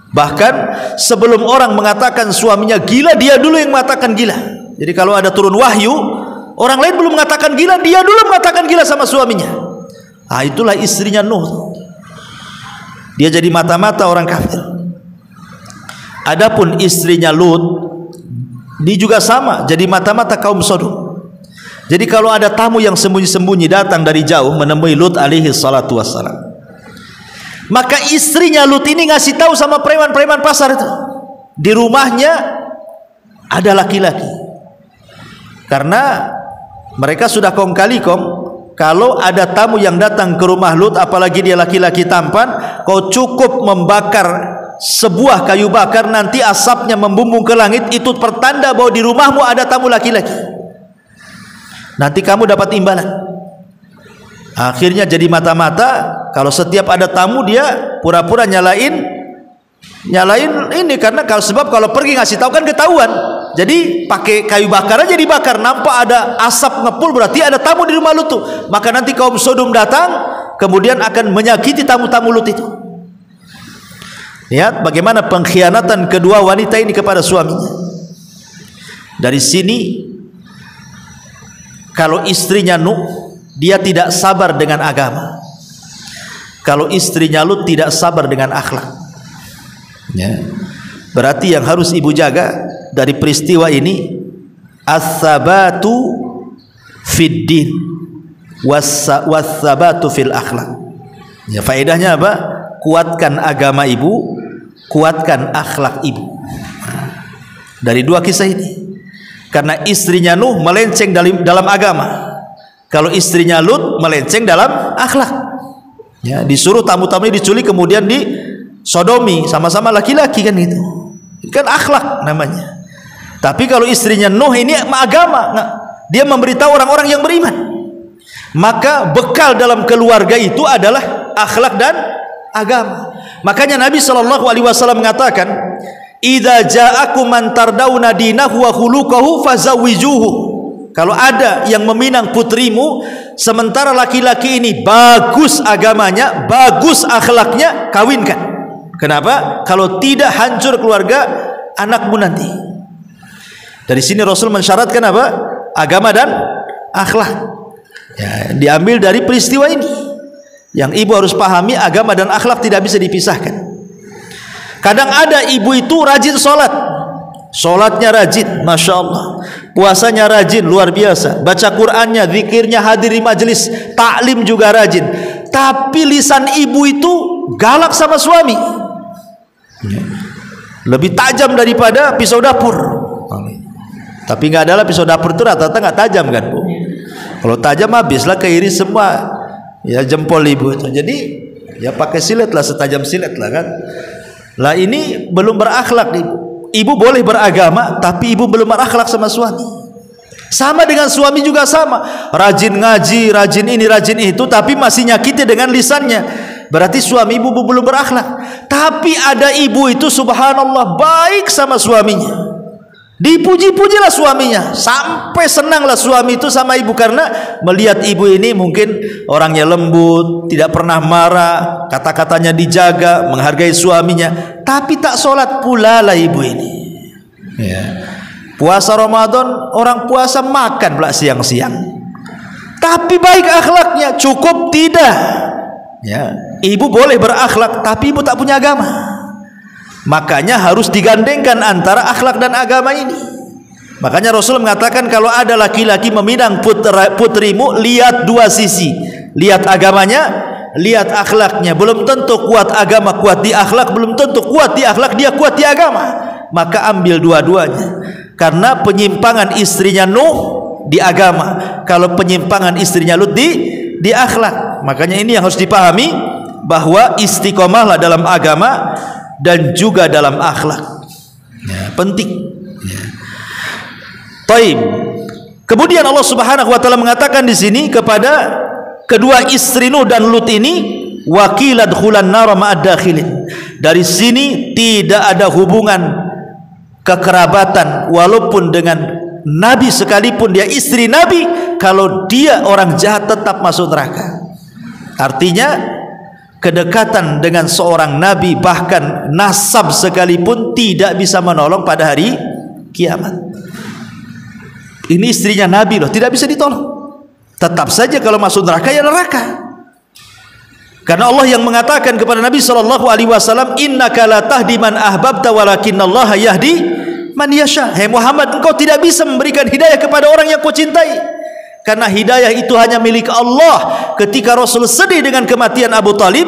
Bahkan sebelum orang mengatakan suaminya gila, dia dulu yang mengatakan gila. Jadi kalau ada turun wahyu, orang lain belum mengatakan gila, dia dulu mengatakan gila sama suaminya. Ah, itulah istrinya Nuh. Dia jadi mata-mata orang kafir. Adapun istrinya Lut, dia juga sama, jadi mata-mata kaum Sodom. Jadi kalau ada tamu yang sembunyi-sembunyi datang dari jauh menemui Lut alaihi salatu wassalam, maka istrinya Lut ini ngasih tahu sama preman-preman pasar itu, di rumahnya ada laki-laki. Karena mereka sudah kong kali kong, kalau ada tamu yang datang ke rumah Lut, apalagi dia laki-laki tampan, kau cukup membakar sebuah kayu bakar, nanti asapnya membumbung ke langit, itu pertanda bahwa di rumahmu ada tamu laki-laki. Nanti kamu dapat imbalan. Akhirnya jadi mata-mata. Kalau setiap ada tamu dia pura-pura nyalain ini, karena sebab kalau pergi ngasih tahu kan ketahuan. Jadi pakai kayu bakar aja dibakar, nampak ada asap ngepul, berarti ada tamu di rumah Lut tuh. Maka nanti kaum Sodom datang, kemudian akan menyakiti tamu-tamu Lut itu. Lihat bagaimana pengkhianatan kedua wanita ini kepada suaminya. Dari sini, kalau istrinya Nuh, dia tidak sabar dengan agama. Kalau istrinya Lut tidak sabar dengan akhlak, ya. Berarti yang harus ibu jaga dari peristiwa ini, as-sabatu fid din was-sabatu fil akhlak. Ya, faedahnya apa? Kuatkan agama ibu, kuatkan akhlak ibu. Dari dua kisah ini, karena istrinya Nuh melenceng dalam agama, kalau istrinya Lut melenceng dalam akhlak. Ya, disuruh tamu-tamunya diculik, kemudian disodomi, sama-sama laki-laki kan gitu. Kan akhlak namanya. Tapi kalau istrinya Nuh ini agama, dia memberitahu orang-orang yang beriman. Maka bekal dalam keluarga itu adalah akhlak dan agama. Makanya Nabi SAW mengatakan, "Idza ja'akum man tardawna dinahu wa khuluquhu fazawwijuhu." Kalau ada yang meminang putrimu, sementara laki-laki ini bagus agamanya, bagus akhlaknya, kawinkan. Kenapa? Kalau tidak, hancur keluarga anakmu nanti. Dari sini Rasul mensyaratkan apa? Agama dan akhlak. Ya, diambil dari peristiwa ini. Yang ibu harus pahami, agama dan akhlak tidak bisa dipisahkan. Kadang ada ibu itu rajin sholat, sholatnya rajin, masya Allah, puasanya rajin, luar biasa, baca Qur'annya, zikirnya, hadir di majelis taklim juga rajin. Tapi lisan ibu itu galak sama suami, lebih tajam daripada pisau dapur. Tapi nggak adalah pisau dapur itu rata-rata nggak tajam kan, Bu? Kalau tajam habislah keiris semua ya jempol ibu itu. Jadi ya pakai silet lah, setajam silet lah kan. Lah ini belum berakhlak ibu. Ibu boleh beragama, tapi ibu belum berakhlak sama suami. Sama dengan suami juga sama, rajin ngaji, rajin ini, rajin itu, tapi masih nyakiti dengan lisannya. Berarti suami ibu belum berakhlak. Tapi ada ibu itu subhanallah baik sama suaminya, dipuji-pujilah suaminya, sampai senanglah suami itu sama ibu, karena melihat ibu ini mungkin orangnya lembut, tidak pernah marah, kata-katanya dijaga, menghargai suaminya. Tapi tak sholat pula lah ibu ini, ya. Puasa Ramadan, orang puasa makan pula siang-siang, tapi baik akhlaknya, cukup tidak, ya. Ibu boleh berakhlak, tapi ibu tak punya agama. Makanya harus digandengkan antara akhlak dan agama ini. Makanya Rasul mengatakan, kalau ada laki-laki meminang putrimu, lihat dua sisi, lihat agamanya, lihat akhlaknya. Belum tentu kuat agama, kuat di akhlak, belum tentu kuat di akhlak, dia kuat di agama. Maka ambil dua-duanya. Karena penyimpangan istrinya Nuh di agama, kalau penyimpangan istrinya Lut di akhlak. Makanya ini yang harus dipahami, bahwa istiqomahlah dalam agama dan juga dalam akhlak, ya, penting, ya. Taib. Kemudian Allah Subhanahu wa taala mengatakan di sini kepada kedua istri Nuh dan Lut ini, waqilat khulan nar ma'ad dakhilin. Dari sini tidak ada hubungan kekerabatan walaupun dengan Nabi, sekalipun dia istri Nabi, kalau dia orang jahat tetap masuk neraka. Artinya kedekatan dengan seorang nabi, bahkan nasab sekalipun, tidak bisa menolong pada hari kiamat. Ini istrinya nabi loh, tidak bisa ditolong. Tetap saja kalau masuk neraka ya neraka. Karena Allah yang mengatakan kepada Nabi SAW, innaka la tahdi man ahbabta walakinnallaha yahdi man yasha. Hai Muhammad, engkau tidak bisa memberikan hidayah kepada orang yang kau cintai, karena hidayah itu hanya milik Allah. Ketika Rasul sedih dengan kematian Abu Talib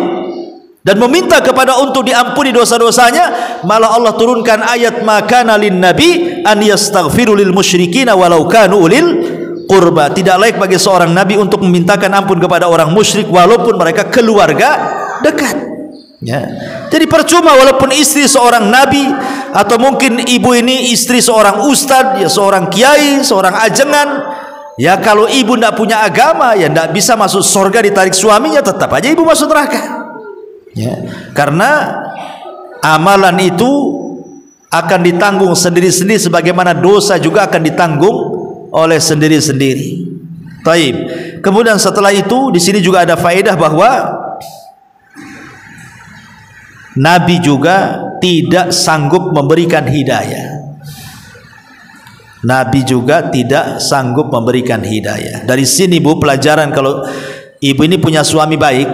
dan meminta kepada untuk diampuni dosa-dosanya, malah Allah turunkan ayat makana lin nabi an yastaghfiru lil musyrikina walau kanu ulil qurba. Tidak layak bagi seorang nabi untuk memintakan ampun kepada orang musyrik walaupun mereka keluarga dekat, ya. Jadi percuma walaupun istri seorang nabi, atau mungkin ibu ini istri seorang ustadz, ya, seorang kiai, seorang ajengan, ya, kalau ibu tidak punya agama, ya tidak bisa masuk surga, ditarik suaminya, tetap aja ibu masuk neraka, ya. Karena amalan itu akan ditanggung sendiri-sendiri, sebagaimana dosa juga akan ditanggung oleh sendiri-sendiri. Taib. Kemudian setelah itu di sini juga ada faedah bahwa Nabi juga tidak sanggup memberikan hidayah. Nabi juga tidak sanggup memberikan hidayah. Dari sini Bu, pelajaran kalau ibu ini punya suami baik,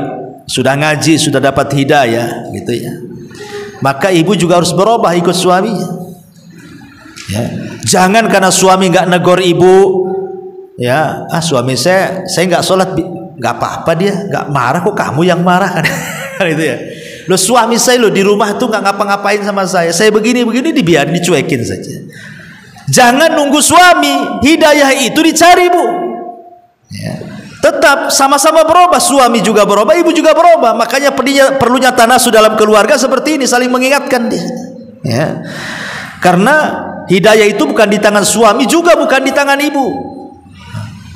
sudah ngaji, sudah dapat hidayah gitu ya, maka ibu juga harus berubah ikut suaminya ya. Jangan karena suami nggak negor ibu ya, suami saya nggak sholat, nggak apa-apa, dia nggak marah kok, kamu yang marah kan gitu ya. Loh, suami saya loh di rumah tuh nggak ngapa-ngapain sama saya begini dibiarin, dicuekin saja. Jangan nunggu suami, hidayah itu dicari Bu ya. Tetap sama-sama berubah, suami juga berubah, ibu juga berubah. Makanya perlunya tanasu dalam keluarga seperti ini, saling mengingatkan dia ya. Karena hidayah itu bukan di tangan suami, juga bukan di tangan ibu.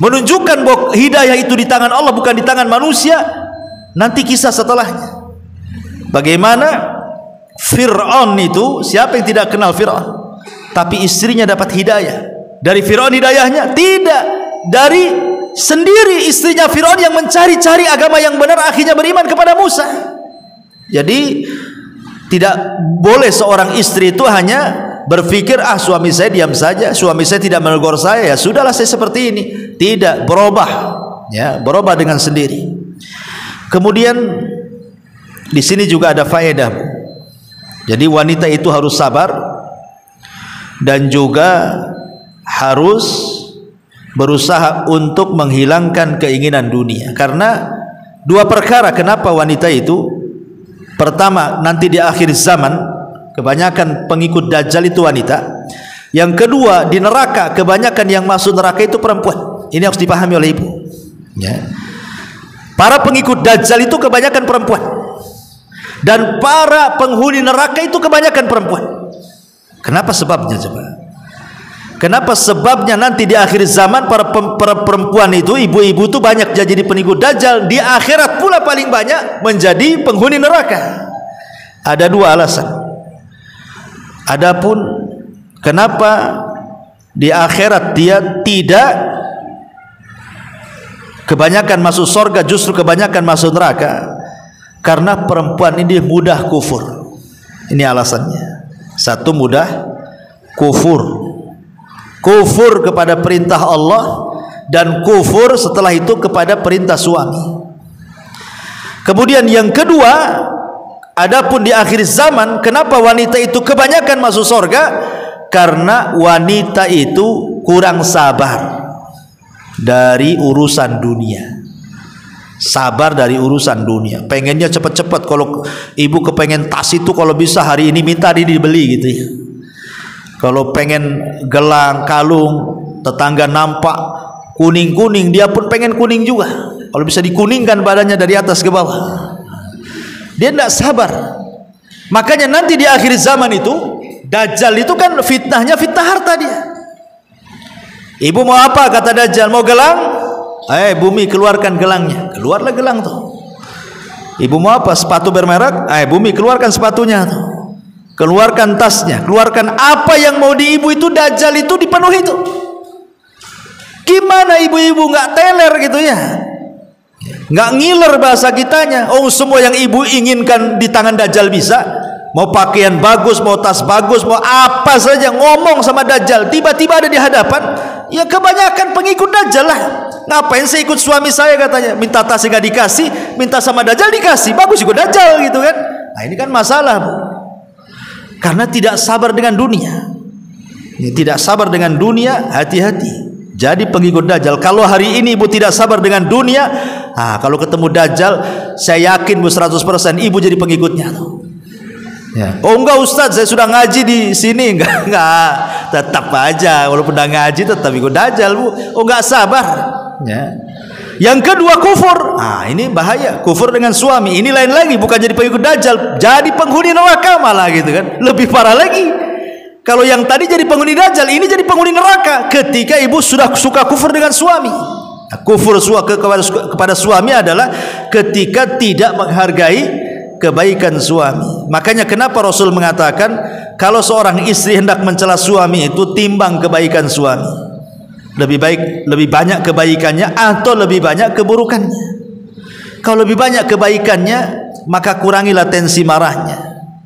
Menunjukkan bahwa hidayah itu di tangan Allah, bukan di tangan manusia. Nanti kisah setelahnya, bagaimana Fir'aun itu, siapa yang tidak kenal Fir'aun? Tapi istrinya dapat hidayah. Dari Fir'aun hidayahnya? Tidak, dari sendiri istrinya Fir'aun yang mencari-cari agama yang benar, akhirnya beriman kepada Musa. Jadi tidak boleh seorang istri itu hanya berpikir, suami saya diam saja, suami saya tidak menegur saya, ya sudahlah saya seperti ini. Tidak, berubah ya, berubah dengan sendiri. Kemudian di sini juga ada faedah. Jadi wanita itu harus sabar dan juga harus berusaha untuk menghilangkan keinginan dunia. Karena dua perkara kenapa wanita itu, pertama nanti di akhir zaman kebanyakan pengikut Dajjal itu wanita. Yang kedua, di neraka kebanyakan yang masuk neraka itu perempuan. Ini harus dipahami oleh ibu ya. Para pengikut Dajjal itu kebanyakan perempuan, dan para penghuni neraka itu kebanyakan perempuan. Kenapa sebabnya coba? Kenapa sebabnya nanti di akhir zaman para perempuan itu, ibu-ibu itu banyak jadi pengikut Dajjal, di akhirat pula paling banyak menjadi penghuni neraka. Ada dua alasan. Adapun kenapa di akhirat dia tidak kebanyakan masuk surga, justru kebanyakan masuk neraka, karena perempuan ini mudah kufur. Ini alasannya. Satu, mudah kufur kepada perintah Allah, dan kufur setelah itu kepada perintah suami. Kemudian yang kedua, adapun di akhir zaman kenapa wanita itu kebanyakan masuk surga? Karena wanita itu kurang sabar dari urusan dunia. Sabar dari urusan dunia, pengennya cepat-cepat. Kalau ibu kepengen tas itu, kalau bisa hari ini minta dibeli gitu ya. Kalau pengen gelang, kalung, tetangga nampak kuning-kuning, dia pun pengen kuning juga. Kalau bisa dikuningkan badannya dari atas ke bawah, dia tidak sabar. Makanya nanti di akhir zaman itu, Dajjal itu kan fitnahnya fitnah harta dia. Ibu mau apa? Kata Dajjal, mau gelang? Bumi keluarkan gelangnya. Keluarlah gelang tuh. Ibu mau apa? Sepatu bermerek? Bumi keluarkan sepatunya tuh. Keluarkan tasnya, keluarkan apa yang mau di ibu itu. Dajjal itu dipenuhi itu. Gimana ibu-ibu nggak teler gitu ya, nggak ngiler bahasa kitanya. Semua yang ibu inginkan di tangan Dajjal bisa. Mau pakaian bagus, mau tas bagus, mau apa saja, ngomong sama Dajjal, tiba-tiba ada di hadapan. Ya kebanyakan pengikut Dajjal lah. Ngapain saya ikut suami saya, katanya. Minta tas nggak dikasih, minta sama Dajjal dikasih, bagus ikut Dajjal gitu kan. Nah ini kan masalah Bu. Karena tidak sabar dengan dunia. Tidak sabar dengan dunia, hati-hati. Jadi pengikut Dajjal. Kalau hari ini ibu tidak sabar dengan dunia, kalau ketemu Dajjal, saya yakin Bu 100% ibu jadi pengikutnya tuh. Ya. Enggak Ustadz, saya sudah ngaji di sini. Enggak, tetap aja walaupun udah ngaji tetap ikut Dajjal Bu. Enggak sabar ya. Yang kedua kufur. Ini bahaya, kufur dengan suami. Ini lain lagi, bukan jadi pengikut Dajjal, jadi penghuni neraka malah gitu kan. Lebih parah lagi. Kalau yang tadi jadi penghuni Dajjal, ini jadi penghuni neraka ketika ibu sudah suka kufur dengan suami. Kufur kepada suami adalah ketika tidak menghargai kebaikan suami. Makanya kenapa Rasul mengatakan kalau seorang istri hendak mencela suami itu timbang kebaikan suami. Lebih banyak kebaikannya atau lebih banyak keburukannya. Kalau lebih banyak kebaikannya, maka kurangilah tensi marahnya.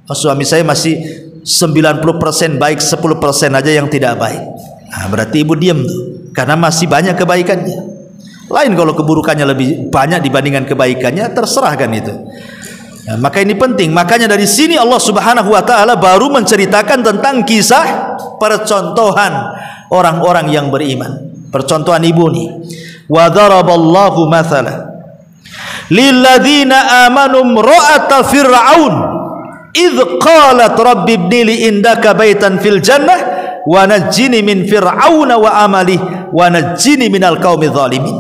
Oh, suami saya masih 90% baik, 10% aja yang tidak baik. Nah, berarti ibu diam tuh, karena masih banyak kebaikannya. Lain kalau keburukannya lebih banyak dibandingkan kebaikannya, terserah kan itu. Nah, maka ini penting. Makanya dari sini Allah Subhanahu wa taala baru menceritakan tentang kisah percontohan orang-orang yang beriman. Percontohan ibu nih. Wa daraballahu mathalan lilladzina amanu imra'ata fir'aun idh qalat rabbi ibni li indaka baitan fil jannah wa najjini min fir'auna wa amalihi wa najjini minal qaumidz zalimin.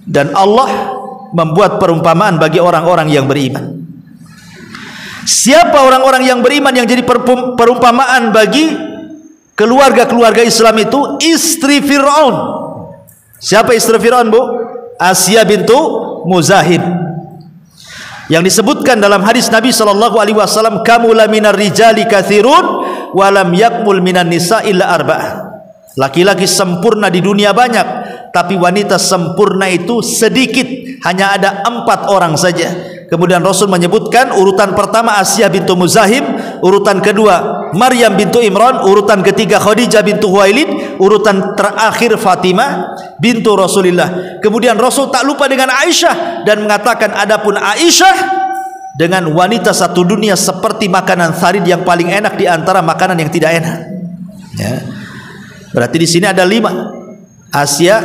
Dan Allah membuat perumpamaan bagi orang-orang yang beriman. Siapa orang-orang yang beriman yang jadi perumpamaan bagi keluarga-keluarga Islam itu? Istri Fir'aun. Siapa istri Fir'aun, Bu? Asiyah bintu Muzahim, yang disebutkan dalam hadis Nabi SAW, kamula minar rijali kathirun walam yakmul minan nisa illa arba'ah. Laki-laki sempurna di dunia banyak, tapi wanita sempurna itu sedikit, hanya ada 4 orang saja. Kemudian Rasul menyebutkan urutan pertama Asiyah bintu Muzahim, urutan kedua Maryam bintu Imran, urutan ketiga Khadijah bintu Huwailid, urutan terakhir Fatimah bintu Rasulullah. Kemudian Rasul tak lupa dengan Aisyah dan mengatakan adapun Aisyah dengan wanita satu dunia seperti makanan tharid yang paling enak di antara makanan yang tidak enak. Ya. Berarti di sini ada 5. Asiyah,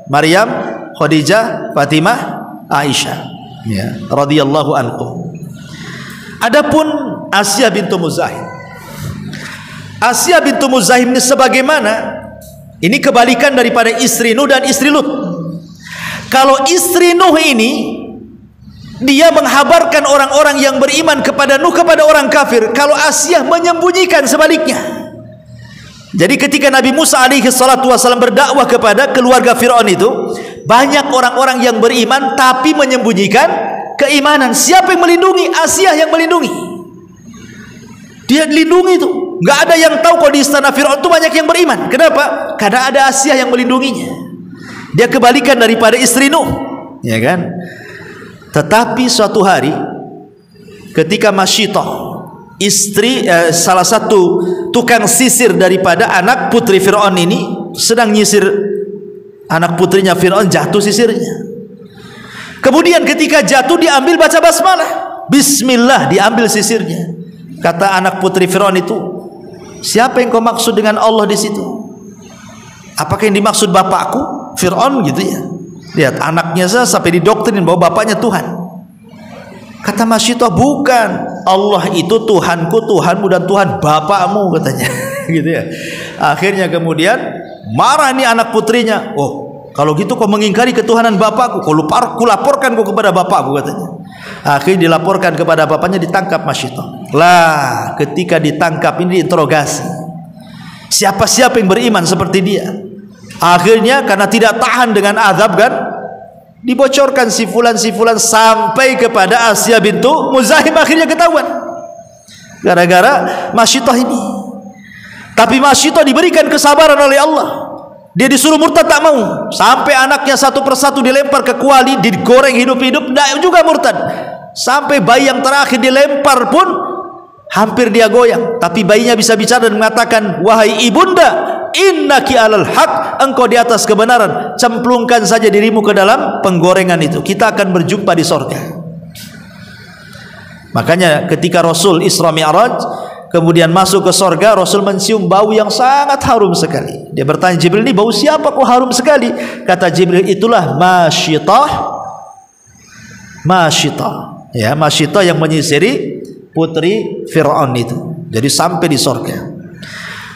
Maryam, Khadijah, Fatimah, Aisyah. Ya, radhiyallahu anhu. Adapun Asiyah bintu Muzahim. Asiyah bintu Muzahim ini sebagaimana, ini kebalikan daripada istri Nuh dan istri Lut. Kalau istri Nuh ini dia menghabarkan orang-orang yang beriman kepada Nuh kepada orang kafir, kalau Asiyah menyembunyikan sebaliknya. Jadi ketika Nabi Musa alaihi salatu wasallam berdakwah kepada keluarga Fir'aun itu, banyak orang-orang yang beriman tapi menyembunyikan keimanan. Siapa yang melindungi? Asiyah yang melindungi. Dia lindungi itu. Nggak ada yang tahu kalau di istana Fir'aun itu banyak yang beriman. Kenapa? Karena ada Asiyah yang melindunginya. Dia kebalikan daripada istri Nuh, ya kan? Tetapi suatu hari ketika Masyitah, istri salah satu tukang sisir daripada anak putri Fir'aun ini sedang nyisir anak putrinya Fir'aun, jatuh sisirnya. Kemudian ketika jatuh diambil baca basmalah, bismillah, diambil sisirnya. Kata anak putri Fir'aun itu, siapa yang kau maksud dengan Allah di situ? Apakah yang dimaksud bapakku Fir'aun gitu ya? Lihat anaknya sampai didoktrin bahwa bapaknya Tuhan. Kata Masyitah, bukan, Allah itu Tuhanku, Tuhanmu, dan Tuhan bapakmu, katanya. Gitu ya. Akhirnya kemudian marah nih anak putrinya. Oh, kalau gitu kau mengingkari ketuhanan bapakku, kau laporkan kau kepada bapakku, katanya. Akhirnya dilaporkan kepada bapaknya, ditangkap Masyitah. Lah, ketika ditangkap ini diinterogasi. Siapa-siapa yang beriman seperti dia? Akhirnya karena tidak tahan dengan azab kan, dibocorkan sifulan-sifulan sampai kepada Asiyah bintu Muzahim. Akhirnya ketahuan gara-gara Masyitah ini. Tapi Masyitah diberikan kesabaran oleh Allah. Dia disuruh murtad tak mau, sampai anaknya satu persatu dilempar ke kuali, digoreng hidup-hidup, tidak juga murtad. Sampai bayi yang terakhir dilempar pun hampir dia goyang, tapi bayinya bisa bicara dan mengatakan, wahai ibunda, innaki alal haq, engkau di atas kebenaran, cemplungkan saja dirimu ke dalam penggorengan itu, kita akan berjumpa di sorga. Makanya ketika Rasul Isra Mi'raj kemudian masuk ke sorga, Rasul mencium bau yang sangat harum sekali. Dia bertanya, Jibril, ini bau siapa kok harum sekali? Kata Jibril, itulah Masyitah. Masyitah, ya, Masyitah yang menyisiri putri Fir'aun itu. Jadi sampai di sorga.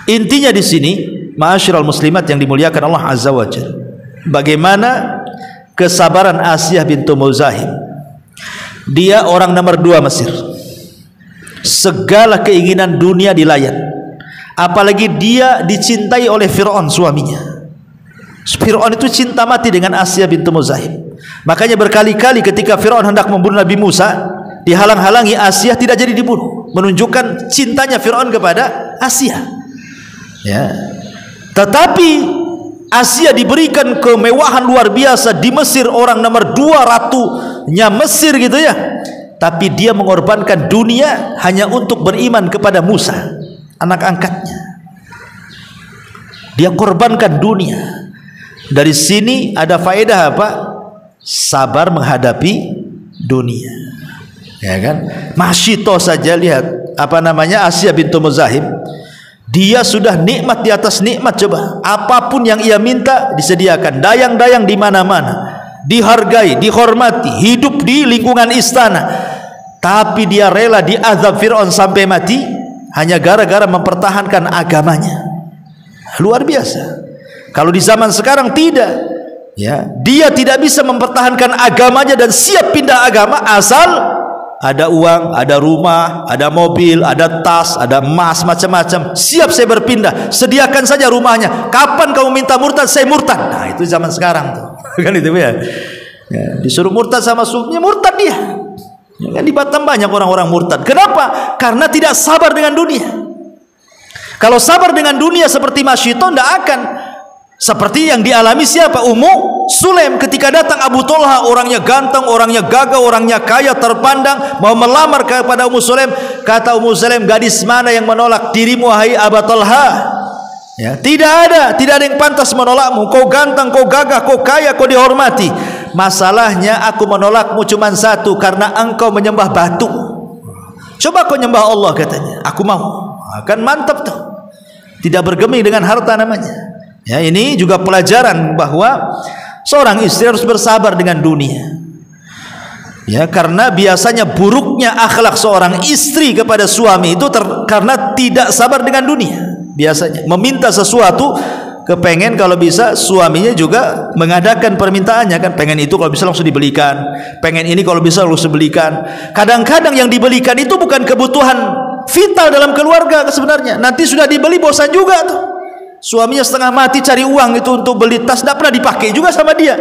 Intinya di sini, ma'asyiral muslimat yang dimuliakan Allah Azza wa Jalla, bagaimana kesabaran Asiyah bintu Muzahim. Dia orang nomor 2 Mesir. Segala keinginan dunia dilayan. Apalagi dia dicintai oleh Fir'aun, suaminya. Fir'aun itu cinta mati dengan Asiyah bintu Muzahim. Makanya berkali-kali ketika Fir'aun hendak membunuh Nabi Musa, dihalang-halangi, Asiyah tidak jadi dibunuh, menunjukkan cintanya Fir'aun kepada Asiyah. Ya. Tetapi Asiyah diberikan kemewahan luar biasa di Mesir, orang nomor 2 ratunya Mesir gitu ya. Tapi dia mengorbankan dunia hanya untuk beriman kepada Musa, anak angkatnya. Dia korbankan dunia. Dari sini ada faedah apa? Sabar menghadapi dunia. Ya kan? Masyito saja lihat apa namanya, Asiyah bintu Muzahim. Dia sudah nikmat di atas nikmat. Coba, apapun yang ia minta disediakan, dayang-dayang di mana-mana, dihargai, dihormati, hidup di lingkungan istana. Tapi dia rela diazab Fir'aun sampai mati hanya gara-gara mempertahankan agamanya. Luar biasa. Kalau di zaman sekarang tidak, ya, dia tidak bisa mempertahankan agamanya dan siap pindah agama asal ada uang, ada rumah, ada mobil, ada tas, ada emas, macam-macam. Siap saya berpindah, sediakan saja rumahnya. Kapan kamu minta murtad, saya murtad. Nah, itu zaman sekarang tuh. Kan itu ya. Ya, disuruh murtad sama suaminya, murtad dia. Ya, kan di Batam banyak orang-orang murtad. Kenapa? Karena tidak sabar dengan dunia. Kalau sabar dengan dunia seperti Masyito, tidak akan seperti yang dialami siapa? Ummu Sulaim. Ketika datang Abu Tolha, orangnya ganteng, orangnya gagah, orangnya kaya, terpandang, mau melamar kepada Ummu Sulaim. Kata Ummu Sulaim, gadis mana yang menolak dirimu wahai Abu Tolha? Ya, tidak ada yang pantas menolakmu. Kau ganteng, kau gagah, kau kaya, kau dihormati. Masalahnya aku menolakmu cuma satu, karena engkau menyembah batu. Coba kau nyembah Allah, katanya. Aku mau. Akan mantap tuh. Tidak bergeming dengan harta namanya. Ya, ini juga pelajaran bahwa seorang istri harus bersabar dengan dunia. Ya, karena biasanya buruknya akhlak seorang istri kepada suami itu karena tidak sabar dengan dunia. Biasanya meminta sesuatu, kepengen kalau bisa suaminya juga mengadakan permintaannya, kan pengen itu kalau bisa langsung dibelikan, pengen ini kalau bisa langsung dibelikan. Kadang-kadang yang dibelikan itu bukan kebutuhan vital dalam keluarga sebenarnya. Nanti sudah dibeli bosan juga tuh. Suaminya setengah mati cari uang itu untuk beli tas, tidak pernah dipakai juga sama dia.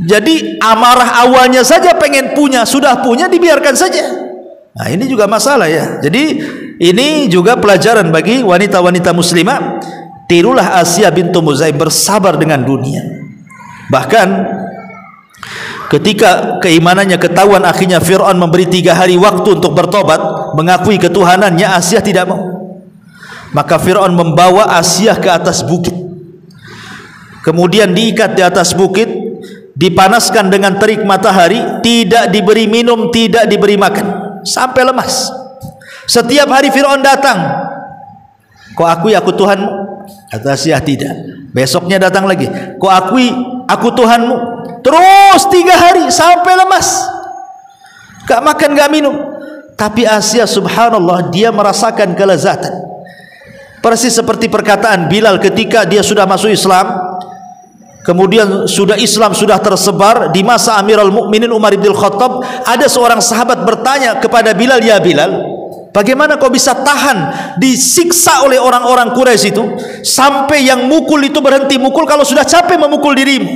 Jadi amarah awalnya saja pengen punya, sudah punya dibiarkan saja. Nah, ini juga masalah ya. Jadi ini juga pelajaran bagi wanita-wanita muslimah. Tirulah Asiyah bintu Muzahim, bersabar dengan dunia. Bahkan ketika keimanannya ketahuan, akhirnya Fir'aun memberi 3 hari waktu untuk bertobat, mengakui ketuhanannya. Asiyah tidak mau. Maka Fir'aun membawa Asiyah ke atas bukit, kemudian diikat di atas bukit, dipanaskan dengan terik matahari, tidak diberi minum, tidak diberi makan, sampai lemas. Setiap hari Fir'aun datang, kau akui aku Tuhanmu? Kata Asiyah tidak. Besoknya datang lagi, kau akui aku Tuhanmu? Terus 3 hari sampai lemas, gak makan gak minum. Tapi Asiyah subhanallah, dia merasakan kelezatan. Persis seperti perkataan Bilal ketika dia sudah masuk Islam, kemudian Islam sudah tersebar di masa Amirul Mukminin Umar bin Khattab. Ada seorang sahabat bertanya kepada Bilal, ya Bilal, bagaimana kau bisa tahan disiksa oleh orang-orang Quraisy itu sampai yang mukul itu berhenti mukul kalau sudah capek memukul dirimu?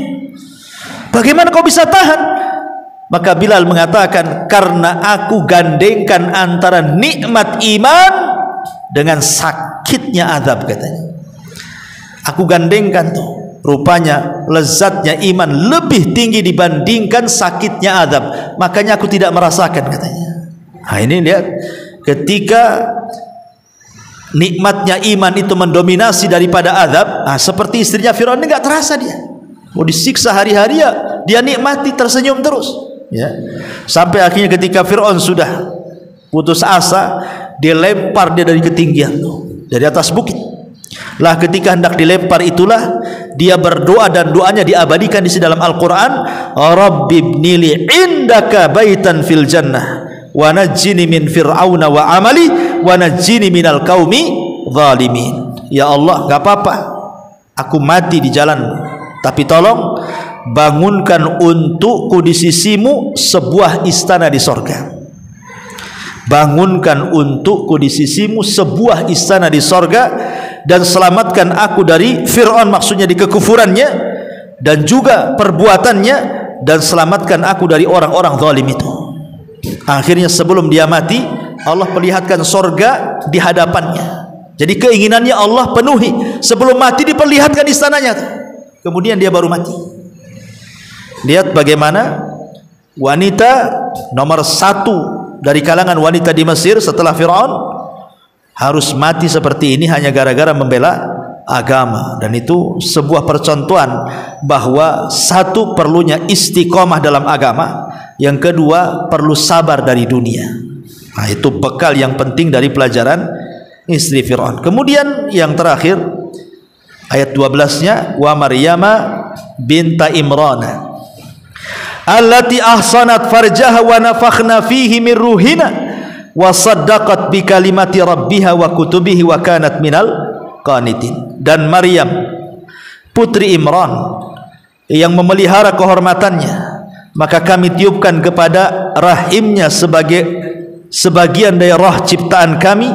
Bagaimana kau bisa tahan? Maka Bilal mengatakan, karena aku gandengkan antara nikmat iman dengan sakitnya azab, katanya. Aku gandengkan tuh. Rupanya lezatnya iman lebih tinggi dibandingkan sakitnya azab. Makanya aku tidak merasakan, katanya. Nah, ini lihat, ketika nikmatnya iman itu mendominasi daripada azab, nah, seperti istrinya Fir'aun ini enggak terasa dia. Mau disiksa hari-hari ya, dia nikmati, tersenyum terus. Ya. Sampai akhirnya ketika Fir'aun sudah putus asa, dilempar dia dari ketinggian tuh, dari atas bukit. Lah ketika hendak dilempar itulah dia berdoa, dan doanya diabadikan di dalam Al-Qur'an, Rabbibnili indaka baitan fil jannah wa najjini min fir'auna wa amali wa najjini minal qaumi zalimin. Ya Allah, enggak apa-apa aku mati di jalanmu, tapi tolong bangunkan untukku di sisimu sebuah istana di sorga. Bangunkan untukku di sisimu sebuah istana di sorga, dan selamatkan aku dari Fir'aun, maksudnya di kekufurannya dan juga perbuatannya, dan selamatkan aku dari orang-orang zalim itu. Akhirnya sebelum dia mati, Allah perlihatkan sorga di hadapannya. Jadi keinginannya Allah penuhi. Sebelum mati diperlihatkan istananya. Kemudian dia baru mati. Lihat bagaimana wanita nomor 1 dari kalangan wanita di Mesir setelah Fir'aun harus mati seperti ini hanya gara-gara membela agama. Dan itu sebuah percontohan bahwa satu, perlunya istiqomah dalam agama, yang kedua perlu sabar dari dunia. Nah, itu bekal yang penting dari pelajaran istri Fir'aun. Kemudian yang terakhir ayat 12-nya, wa Maryama binta Imran allati ahsanat farjaha wa nafakhna fihi min ruhina wa saddaqat bi kalimati rabbiha wa kutubihi wa kanat minal qanitin. Dan Maryam putri Imran yang memelihara kehormatannya, maka kami tiupkan kepada rahimnya sebagai sebagian dari roh ciptaan kami,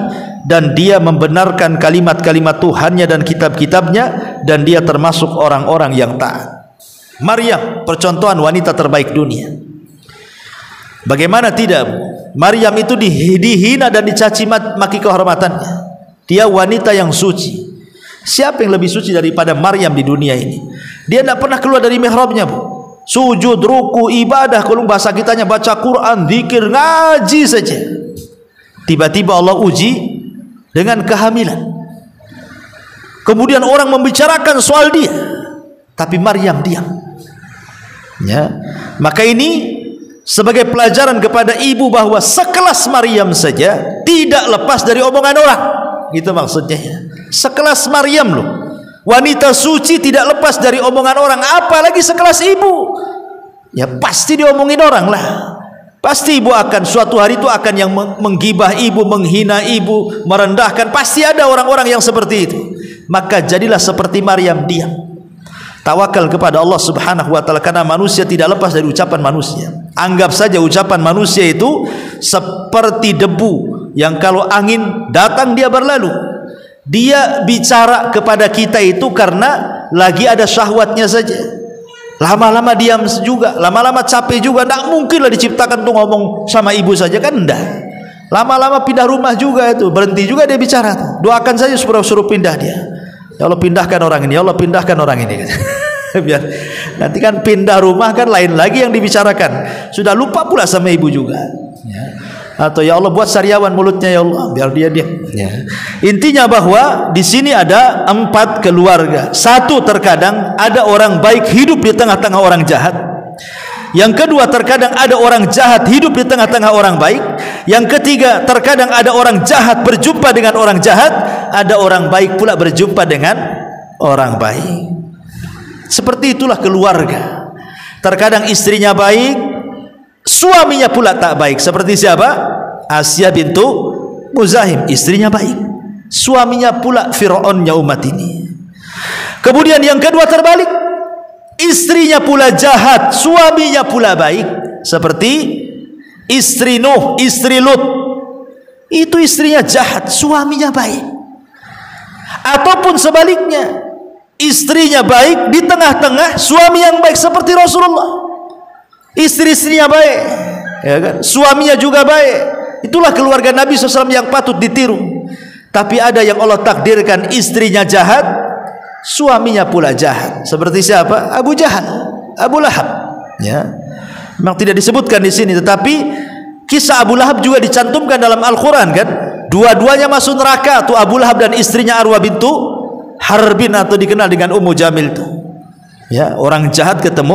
dan dia membenarkan kalimat-kalimat Tuhannya dan kitab-kitabnya, dan dia termasuk orang-orang yang taat. Maryam percontohan wanita terbaik dunia. Bagaimana tidak? Maryam itu dihina dan dicaci maki kehormatannya. Dia wanita yang suci. Siapa yang lebih suci daripada Maryam di dunia ini? Dia tidak pernah keluar dari mihrabnya, Bu. Sujud, ruku, ibadah, kalau bahasa kitanya baca Quran, zikir, ngaji saja. Tiba-tiba Allah uji dengan kehamilan. Kemudian orang membicarakan soal dia, tapi Maryam diam. Ya, maka ini sebagai pelajaran kepada ibu bahwa sekelas Maryam saja tidak lepas dari omongan orang. Itu maksudnya ya. Sekelas Maryam loh, wanita suci tidak lepas dari omongan orang, apalagi sekelas ibu. Ya pasti diomongin orang lah. Pasti ibu akan suatu hari itu akan yang menggibah ibu, menghina ibu, merendahkan. Pasti ada orang-orang yang seperti itu. Maka jadilah seperti Maryam, diam. Tawakal kepada Allah Subhanahu wa taala, karena manusia tidak lepas dari ucapan manusia. Anggap saja ucapan manusia itu seperti debu yang kalau angin datang dia berlalu. Dia bicara kepada kita itu karena lagi ada syahwatnya saja. Lama-lama diam juga, lama-lama capek juga. Tidak mungkinlah diciptakan tuh ngomong sama ibu saja, kan enggak. Lama-lama pindah rumah juga itu, berhenti juga dia bicara. Doakan saja suruh pindah dia. Ya Allah pindahkan orang ini, ya Allah pindahkan orang ini. Biar nanti kan pindah rumah kan lain lagi yang dibicarakan. Sudah lupa pula sama ibu juga. Ya. Atau ya Allah buat sariawan mulutnya ya Allah, biar dia diam. Ya. Intinya bahwa di sini ada 4 keluarga. Satu, terkadang ada orang baik hidup di tengah-tengah orang jahat. Yang kedua, terkadang ada orang jahat hidup di tengah-tengah orang baik. Yang ketiga, terkadang ada orang jahat berjumpa dengan orang jahat, ada orang baik pula berjumpa dengan orang baik. Seperti itulah keluarga. Terkadang istrinya baik, suaminya pula tak baik. Seperti siapa? Asya bintu Muzahim, istrinya baik, suaminya pula Fir'aunnya umat ini. Kemudian yang kedua terbalik, istrinya pula jahat, suaminya pula baik. Seperti istri Nuh, istri Lut, itu istrinya jahat, suaminya baik. Ataupun sebaliknya, istrinya baik, di tengah-tengah suami yang baik, seperti Rasulullah. Istri-istrinya baik, ya kan? Suaminya juga baik. Itulah keluarga Nabi SAW yang patut ditiru. Tapi ada yang Allah takdirkan istrinya jahat, suaminya pula jahat. Seperti siapa? Abu Jahal, Abu Lahab. Ya, memang tidak disebutkan di sini, tetapi kisah Abu Lahab juga dicantumkan dalam Al-Quran kan. Dua-duanya masuk neraka tuh, Abu Lahab dan istrinya Arwah bintu Harbin, atau dikenal dengan Ummu Jamil tuh. Ya, orang jahat ketemu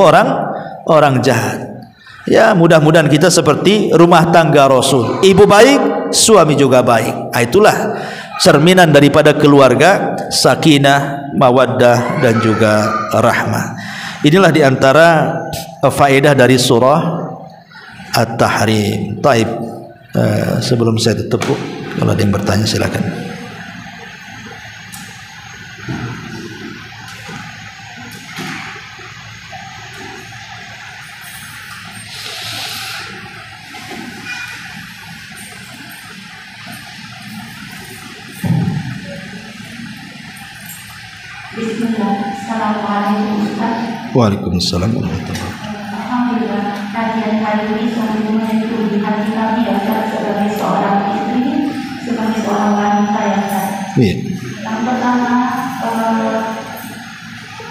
orang jahat. Ya, mudah-mudahan kita seperti rumah tangga Rasul. Ibu baik, suami juga baik. Itulah cerminan daripada keluarga, sakinah, mawaddah, dan juga rahmah. Inilah diantara faedah dari surah At-Tahrim. Taib. Sebelum saya tutup, kalau ada yang bertanya silakan. Bismillah. Assalamualaikum Ustaz. Waalaikumsalam warahmatullahi wabarakatuh. Alhamdulillah, kajian hari ini sungguhnya itu di hati kami ya Ustaz, sebagai seorang istri, sebagai seorang wanita ya Ustaz. Yang pertama,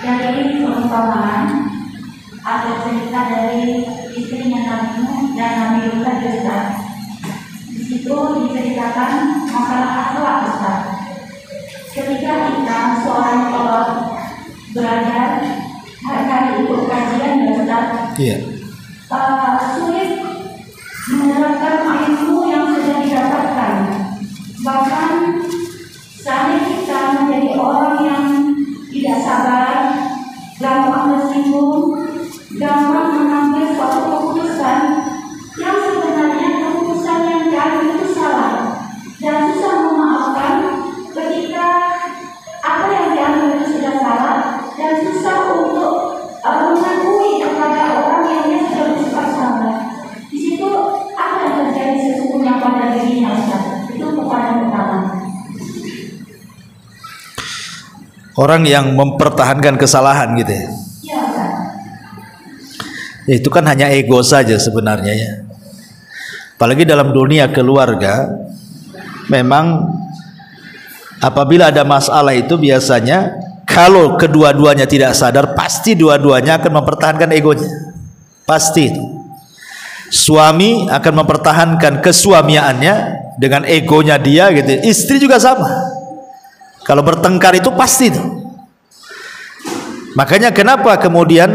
dari perumpamaan ada cerita dari istrinya Nabi Nuh dan Nabi Lut Ustaz. Di situ diceritakan masalah akhlak Ustaz. Ketika kita seorang belajar hari-hari ikut kajian ya Ustaz, sulit menerapkan ilmu yang sudah didapatkan. Bahkan saat kita menjadi orang yang tidak sabar, gampang tersinggung, gampang mengambil suatu keputusan yang sebenarnya keputusan yang diambil itu salah, dan susah memaafkan ketika apa yang diambil itu sudah salah, dan susah untuk mengakui kepada orang yang dia sudah bersifat sabar. Di situ apa yang terjadi sesungguhnya pada dirinya Ustaz? Itu kepada pertama. Orang yang mempertahankan kesalahan gitu ya. Ya, itu kan hanya ego saja sebenarnya ya. Apalagi dalam dunia keluarga, memang apabila ada masalah itu biasanya kalau kedua-duanya tidak sadar, pasti dua-duanya akan mempertahankan egonya. Pasti itu. Suami akan mempertahankan kesuamiannya dengan egonya dia gitu. Istri juga sama. Kalau bertengkar itu pasti itu. Makanya kenapa kemudian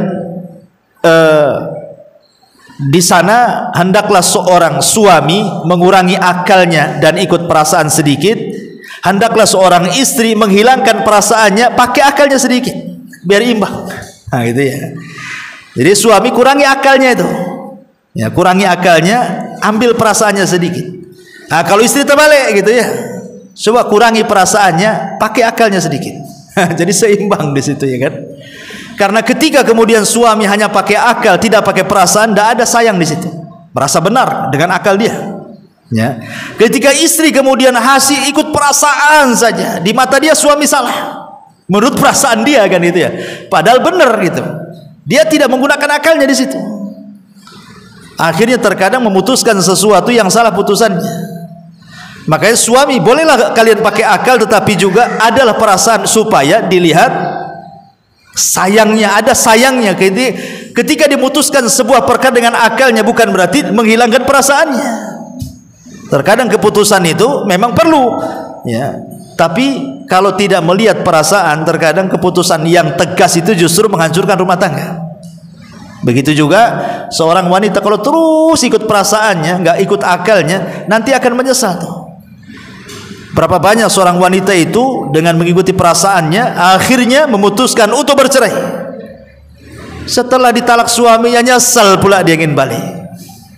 di sana hendaklah seorang suami mengurangi akalnya dan ikut perasaan sedikit. Hendaklah seorang istri menghilangkan perasaannya, pakai akalnya sedikit, biar imbang. Nah, gitu ya. Jadi suami kurangi akalnya itu. Ya, kurangi akalnya, ambil perasaannya sedikit. Nah, kalau istri terbalik gitu ya. Coba kurangi perasaannya, pakai akalnya sedikit. Jadi seimbang di situ ya kan. Karena ketika kemudian suami hanya pakai akal, tidak pakai perasaan, tidak ada sayang di situ. Merasa benar dengan akal dia. Ya. Ketika istri kemudian hasih ikut perasaan saja, di mata dia suami salah. Menurut perasaan dia kan itu ya. Padahal benar gitu. Dia tidak menggunakan akalnya di situ. Akhirnya terkadang memutuskan sesuatu yang salah putusannya. Makanya suami bolehlah kalian pakai akal, tetapi juga adalah perasaan supaya dilihat sayangnya, ada sayangnya. Ketika dimutuskan sebuah perkara dengan akalnya bukan berarti menghilangkan perasaannya. Terkadang keputusan itu memang perlu ya, tapi kalau tidak melihat perasaan, terkadang keputusan yang tegas itu justru menghancurkan rumah tangga. Begitu juga seorang wanita kalau terus ikut perasaannya, nggak ikut akalnya, nanti akan menyesal tuh. Berapa banyak seorang wanita itu dengan mengikuti perasaannya akhirnya memutuskan untuk bercerai. Setelah ditalak suaminya nyesal pula dia ingin balik.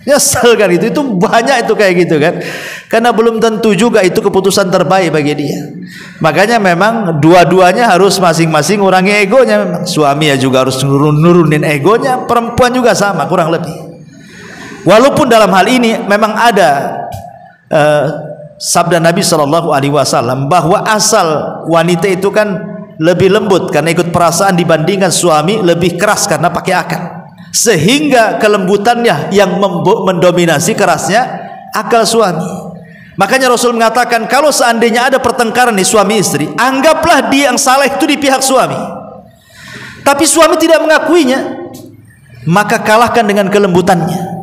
Nyesal kan itu banyak itu kayak gitu kan. Karena belum tentu juga itu keputusan terbaik bagi dia. Makanya memang dua-duanya harus masing-masing ngurangi egonya memang. Suami ya juga harus nurunin egonya, perempuan juga sama kurang lebih. Walaupun dalam hal ini memang ada sabda Nabi SAW bahwa asal wanita itu kan lebih lembut karena ikut perasaan dibandingkan suami lebih keras karena pakai akal, sehingga kelembutannya yang mendominasi kerasnya akal suami. Makanya Rasul mengatakan kalau seandainya ada pertengkaran di suami istri, anggaplah dia yang salah itu di pihak suami, tapi suami tidak mengakuinya, maka kalahkan dengan kelembutannya.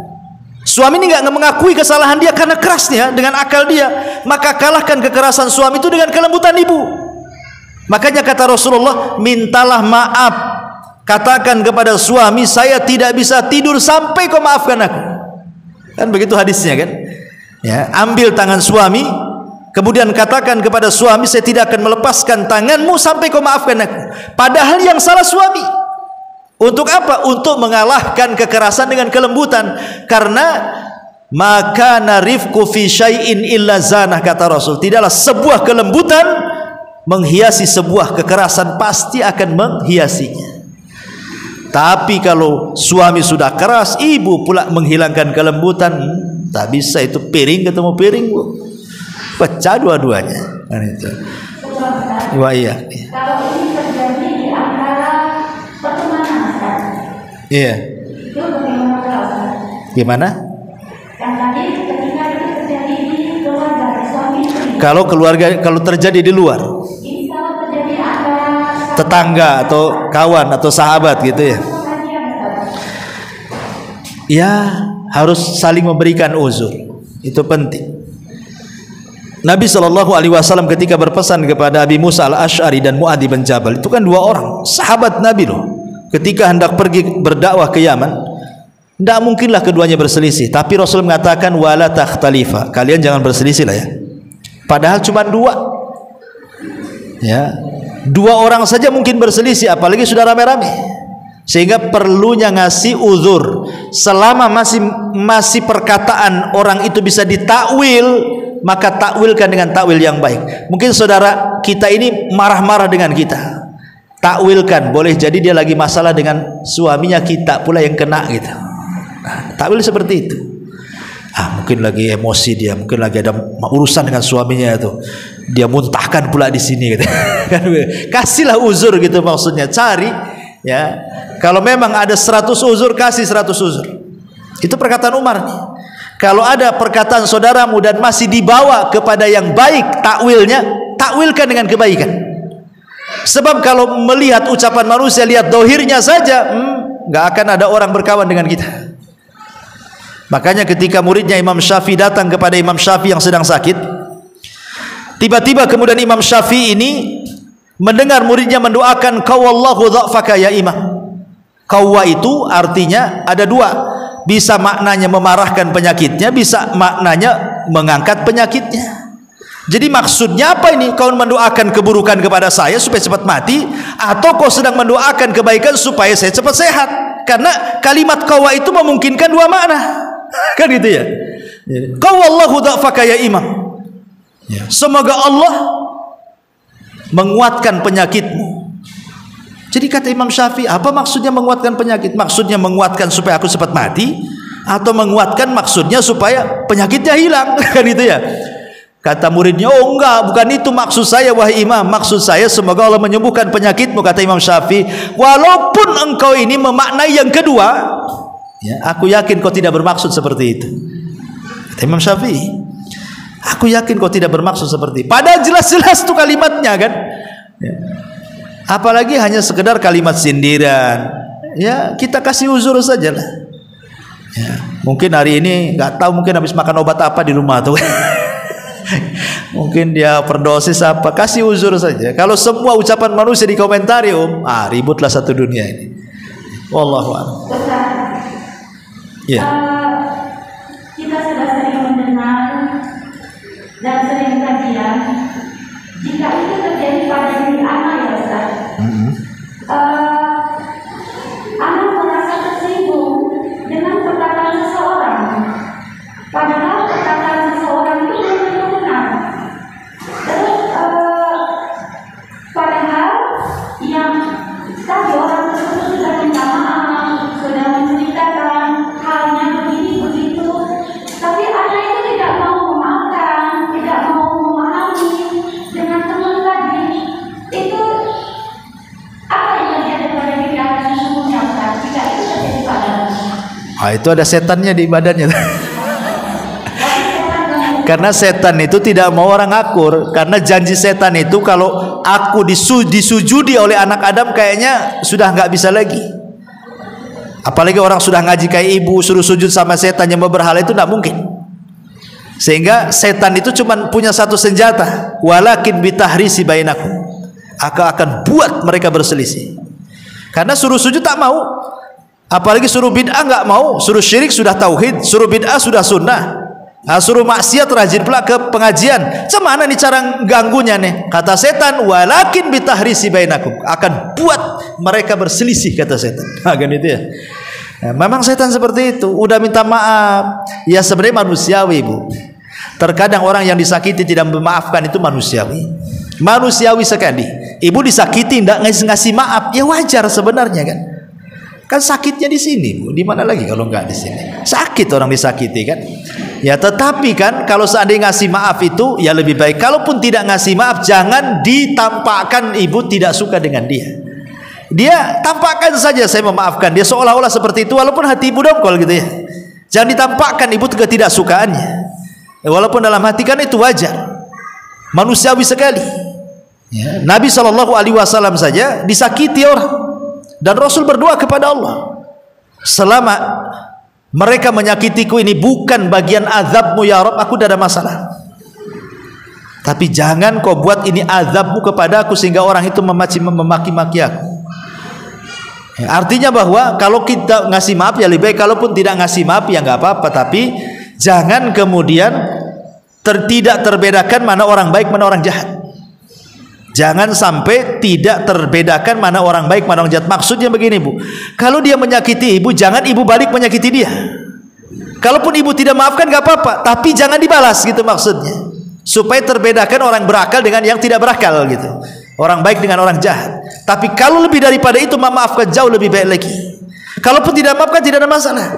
Suami ini nggak mengakui kesalahan dia karena kerasnya dengan akal dia, maka kalahkan kekerasan suami itu dengan kelembutan ibu. Makanya kata Rasulullah, mintalah maaf, katakan kepada suami, saya tidak bisa tidur sampai kau maafkan aku. Kan begitu hadisnya kan? Ya, ambil tangan suami, kemudian katakan kepada suami, saya tidak akan melepaskan tanganmu sampai kau maafkan aku. Padahal yang salah suami. Untuk apa? Untuk mengalahkan kekerasan dengan kelembutan. Karena maka narifku fi syai'in illa zanah, kata Rasul. Tidaklah sebuah kelembutan menghiasi sebuah kekerasan, pasti akan menghiasinya. Tapi kalau suami sudah keras, ibu pula menghilangkan kelembutan, tak bisa itu piring ketemu piring, Bu. Pecah dua-duanya. Kan itu. Wah, iya. Kalau ini terjadi di antara pertemanan, iya. Itu bagaimana kalau Gimana? Yang tadi ketika itu terjadi di keluarga suami istri. Kalau terjadi di luar. Ini kalau terjadi ada Tetangga atau kawan atau sahabat gitu ya. Ya, harus saling memberikan uzur. Itu penting. Nabi SAW ketika berpesan kepada Abi Musa al-Ash'ari dan Mu'adh bin Jabal, itu kan dua orang sahabat Nabi loh. Ketika hendak pergi berdakwah ke Yaman, tidak mungkinlah keduanya berselisih. Tapi Rasul mengatakan wala takhtalifa, kalian jangan berselisih lah ya. Padahal cuma dua. Ya, dua orang saja mungkin berselisih, apalagi sudah rame-rame. Sehingga perlunya ngasih uzur. Selama masih perkataan orang itu bisa ditakwil, maka takwilkan dengan takwil yang baik. Mungkin saudara kita ini marah-marah dengan kita, takwilkan, boleh jadi dia lagi masalah dengan suaminya, kita pula yang kena gitu. Nah, takwil seperti itu. Mungkin lagi emosi dia, mungkin lagi ada urusan dengan suaminya itu, dia muntahkan pula di sini gitu. Kasihlah uzur gitu maksudnya, cari ya. Kalau memang ada 100 uzur, kasih 100 uzur. Itu perkataan Umar nih. Kalau ada perkataan saudaramu dan masih dibawa kepada yang baik takwilnya, takwilkan dengan kebaikan. Sebab kalau melihat ucapan manusia, lihat dohirnya saja, nggak akan ada orang berkawan dengan kita. Makanya ketika muridnya Imam Syafi'i datang kepada Imam Syafi'i yang sedang sakit, tiba-tiba kemudian Imam Syafi'i ini mendengar muridnya mendoakan qawallahu dha'faka ya imam. Qawwa itu artinya ada dua, bisa maknanya memarahkan penyakitnya, bisa maknanya mengangkat penyakitnya. Jadi maksudnya apa ini? Kau mendoakan keburukan kepada saya supaya cepat mati, atau kau sedang mendoakan kebaikan supaya saya cepat sehat? Karena kalimat qawwa itu memungkinkan dua makna. Kan gitu ya. Qawallahu dha'faka ya imam. Semoga Allah menguatkan penyakitmu. Jadi kata Imam Syafi'i, apa maksudnya menguatkan penyakit? Maksudnya menguatkan supaya aku cepat mati, atau menguatkan maksudnya supaya penyakitnya hilang? Kan itu ya. Kata muridnya, oh enggak, bukan itu maksud saya wahai imam. Maksud saya semoga Allah menyembuhkan penyakitmu. Kata Imam Syafi'i, walaupun engkau ini memaknai yang kedua, ya, aku yakin kau tidak bermaksud seperti itu. Kata Imam Syafi'i, aku yakin kau tidak bermaksud seperti itu. Padahal jelas-jelas itu kalimatnya kan ya. Apalagi hanya sekedar kalimat sindiran, ya kita kasih uzur saja lah ya. Mungkin hari ini nggak tahu, mungkin habis makan obat apa di rumah tuh. Mungkin dia overdosis apa, kasih uzur saja. Kalau semua ucapan manusia dikomentari, ributlah satu dunia ini. Wallahu a'lam. Ya. Kita sudah sering mendengar dan sering kajian, jika itu terjadi pada diri anak ya Ustaz, anak merasa tersinggung dengan perkataan seseorang, padahal perkataan seseorang itu belum tentu benar. Terus padahal yang tadi orang tersebut sudah minta maaf, sudah menceritakan halnya begini begitu, tapi anak itu tidak mau memaafkan, tidak mau memahami dengan teman lagi. Itu apa yang terjadi pada diri anak sesungguhnya Ustaz? Jika itu terjadi pada Itu ada setannya di badannya. Karena setan itu tidak mau orang akur. Karena janji setan itu kalau aku disujudi oleh anak Adam, kayaknya sudah nggak bisa lagi. Apalagi orang sudah ngaji kayak ibu, suruh sujud sama setan yang berhala, itu tidak mungkin. Sehingga setan itu cuma punya satu senjata, walakin bitahrisi bainakum, akan buat mereka berselisih. Karena suruh sujud tak mau, apalagi suruh bid'ah nggak mau. Suruh syirik sudah tauhid, suruh bid'ah sudah sunnah. Suruh maksiat rajin pula ke pengajian. Cemana nih cara ganggunya nih? Kata setan, walakin bitahrisi bainakum, akan buat mereka berselisih, kata setan. Kan itu ya. Memang setan seperti itu. Udah minta maaf, ya sebenarnya manusiawi Bu. Terkadang orang yang disakiti tidak memaafkan, itu manusiawi. Manusiawi sekali. Ibu disakiti tidak ngasih maaf, ya wajar sebenarnya kan. Kan sakitnya di sini Bu. Di mana lagi kalau nggak di sini? Sakit orang disakiti kan. Ya tetapi kan kalau seandainya ngasih maaf itu ya lebih baik. Kalaupun tidak ngasih maaf, jangan ditampakkan ibu tidak suka dengan dia. Dia tampakkan saja saya memaafkan dia, seolah-olah seperti itu, walaupun hati ibu dongkol gitu ya. Jangan ditampakkan ibu ketidaksukaannya. Walaupun dalam hati kan itu wajar, manusiawi sekali. Ya, Nabi SAW saja disakiti orang, dan Rasul berdoa kepada Allah, selama mereka menyakitiku ini bukan bagian azabmu ya Rabb, aku tidak ada masalah. Tapi jangan kau buat ini azabmu kepada aku sehingga orang itu memaki-maki aku. Ya, artinya bahwa kalau kita ngasih maaf ya lebih baik, kalaupun tidak ngasih maaf ya nggak apa-apa, tapi jangan kemudian tidak terbedakan mana orang baik mana orang jahat. Jangan sampai tidak terbedakan mana orang baik mana orang jahat. Maksudnya begini Bu, kalau dia menyakiti ibu, jangan ibu balik menyakiti dia. Kalaupun ibu tidak maafkan nggak apa-apa, tapi jangan dibalas gitu maksudnya, supaya terbedakan orang berakal dengan yang tidak berakal gitu, orang baik dengan orang jahat. Tapi kalau lebih daripada itu memaafkan jauh lebih baik lagi. Kalaupun tidak maafkan tidak ada masalah.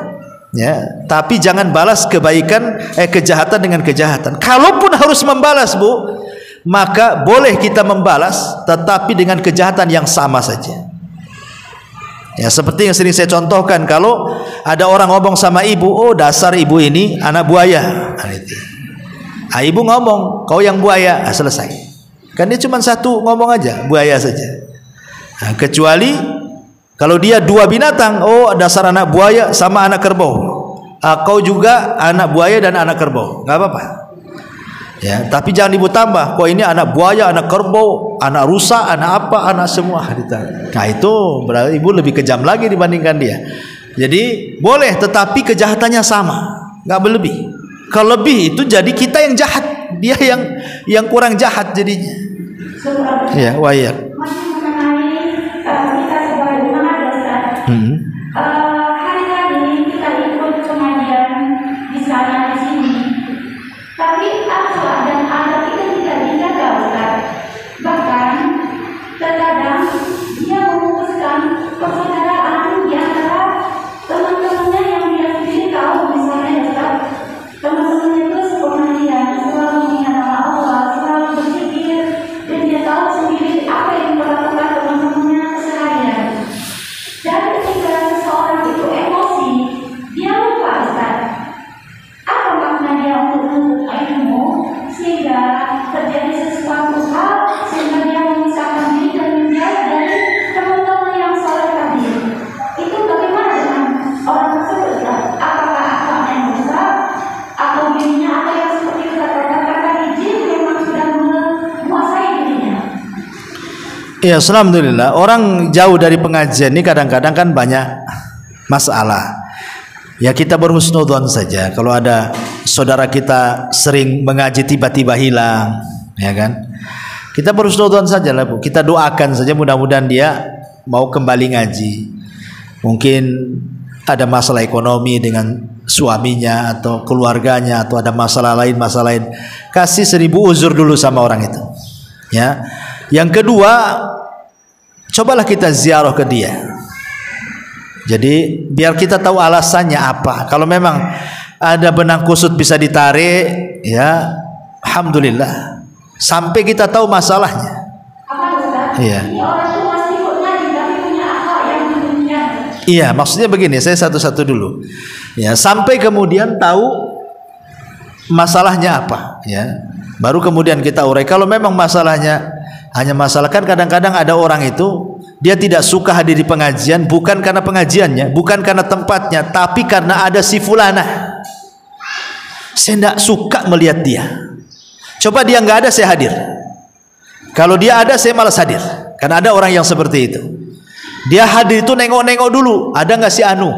Ya, tapi jangan balas kebaikan kejahatan dengan kejahatan. Kalaupun harus membalas Bu, maka boleh kita membalas, tetapi dengan kejahatan yang sama saja. Ya, seperti yang sering saya contohkan, kalau ada orang ngomong sama ibu, oh dasar ibu ini anak buaya. Ibu ngomong, kau yang buaya, selesai. Kan dia cuma satu ngomong aja, buaya saja. Nah, kecuali kalau dia dua binatang, oh dasar anak buaya sama anak kerbau. Kau juga anak buaya dan anak kerbau, nggak apa-apa. Ya, tapi jangan ibu tambah, kok ini anak buaya, anak kerbau, anak rusa, anak apa, anak semua. Nah itu berarti ibu lebih kejam lagi dibandingkan dia. Jadi boleh, tetapi kejahatannya sama, nggak berlebih. Kalau lebih itu jadi kita yang jahat, dia yang kurang jahat jadinya. Ya, wayak. Masih mengenai kita sebagai madrasah. Hari tadi kita ikut pengajian di sana di sini. Tapi akhlak dan adab itu tidak dijaga Ustaz. Bahkan terkadang dia memutuskan persaudaraan di antara teman-temannya yang dia sendiri tahu, misalnya Ustaz, teman-temannya itu sepengajian, selalu mengingat nama Allah, selalu berzikir, dan dia tahu sendiri apa yang dilakukan teman-temannya keseharian. Dan ketika seseorang itu emosi, dia lupa Ustaz, apa makna dia untuk menuntut ilmu, sehingga terjadi sesuatu hal sehingga dia memisahkan diri dan menjauh dari teman-teman yang soleh tadi. Itu bagaimana dengan orang tersebut Ustaz? Apakah akhlaknya yang besar atau dirinya apa yang seperti kita katakan tadi, jin memang sudah menguasai dirinya? Ya, alhamdulillah, orang jauh dari pengajian ini kadang-kadang kan banyak masalah. Ya, kita berhusnudzon saja. Kalau ada saudara kita sering mengaji tiba-tiba hilang, ya kan, kita berhusnudzon saja lah Bu. Kita doakan saja, mudah-mudahan dia mau kembali ngaji. Mungkin ada masalah ekonomi dengan suaminya atau keluarganya, atau ada masalah lain. Kasih 1000 uzur dulu sama orang itu. Ya. Yang kedua, cobalah kita ziarah ke dia. Jadi biar kita tahu alasannya apa. Kalau memang ada benang kusut bisa ditarik, ya alhamdulillah, sampai kita tahu masalahnya. Apa Ustaz? Iya. Ini orang itu masih ikut ngaji tapi punya akhlak yang dunia. Iya, maksudnya begini, saya satu-satu dulu. Ya, sampai kemudian tahu masalahnya apa, ya. Baru kemudian kita urai. Kalau memang masalahnya hanya masalah, kan kadang-kadang ada orang itu dia tidak suka hadir di pengajian, bukan karena pengajiannya, bukan karena tempatnya, tapi karena ada si fulanah. Saya tidak suka melihat dia. Coba dia nggak ada, saya hadir. Kalau dia ada, saya malas hadir. Karena ada orang yang seperti itu. Dia hadir itu nengok-nengok dulu, ada nggak si Anu?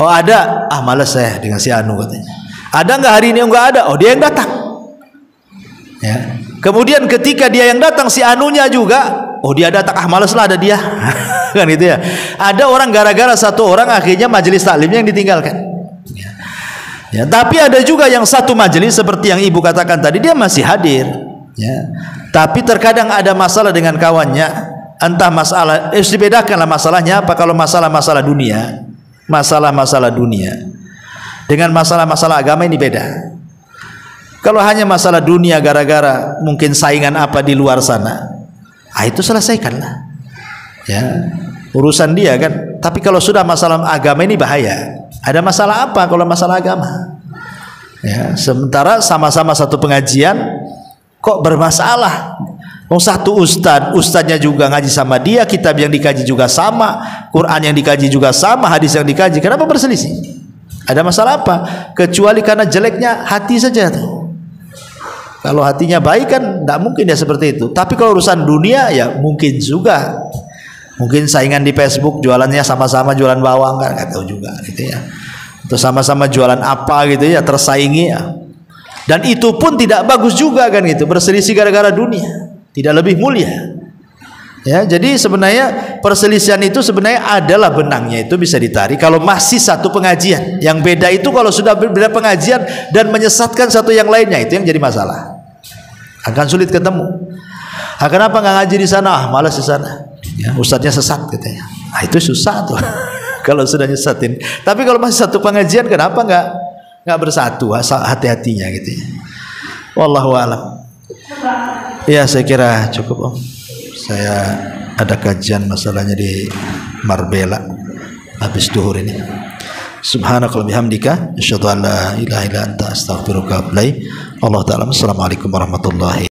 Oh ada, malas saya dengan si Anu katanya. Ada nggak hari ini? Nggak ada. Oh dia yang datang. Ya. Kemudian ketika dia yang datang, si Anunya juga, oh dia datang, malas lah ada dia. Kan gitu ya. Ada orang gara-gara satu orang akhirnya majelis taklimnya yang ditinggalkan. Ya, tapi ada juga yang satu majelis seperti yang ibu katakan tadi, dia masih hadir. Ya. Tapi terkadang ada masalah dengan kawannya, entah masalah, dibedakanlah masalahnya apa. Kalau masalah-masalah dunia, masalah-masalah dunia dengan masalah-masalah agama ini beda. Kalau hanya masalah dunia gara-gara mungkin saingan apa di luar sana, itu selesaikanlah. Ya, urusan dia kan. Tapi kalau sudah masalah agama ini bahaya. Ada masalah apa kalau masalah agama? Ya, sementara sama-sama satu pengajian kok bermasalah. Satu ustadznya juga ngaji sama dia, kitab yang dikaji juga sama, Quran yang dikaji juga sama, hadis yang dikaji. Kenapa berselisih? Ada masalah apa? Kecuali karena jeleknya hati saja tuh. Kalau hatinya baik kan tidak mungkin dia seperti itu. Tapi kalau urusan dunia ya mungkin juga. Mungkin saingan di Facebook jualannya sama-sama jualan bawang kan, nggak tahu juga gitu ya. Atau sama-sama jualan apa gitu ya, tersaingi ya. Dan itu pun tidak bagus juga kan gitu, berselisih gara-gara dunia. Tidak lebih mulia. Ya, jadi sebenarnya perselisihan itu sebenarnya adalah benangnya itu bisa ditarik kalau masih satu pengajian. Yang beda itu kalau sudah berbeda pengajian dan menyesatkan satu yang lainnya, itu yang jadi masalah. Akan sulit ketemu. Kenapa nggak ngaji di sana? Malas di sana. Ya, ustadznya sesat katanya. Itu susah tuh. Kalau sudah nyesatin. Tapi kalau masih satu pengajian, kenapa nggak bersatu? Hati-hatinya gitu ya. Wallahu a'lam. Ya, saya kira cukup Om. Saya ada kajian masalahnya di Marbella habis duhur ini. Subhanakallahumma bihamdika asyhadu an la ilaha illa anta astaghfiruka wa atubu ilaik. Allah ta'ala. Assalamualaikum warahmatullahi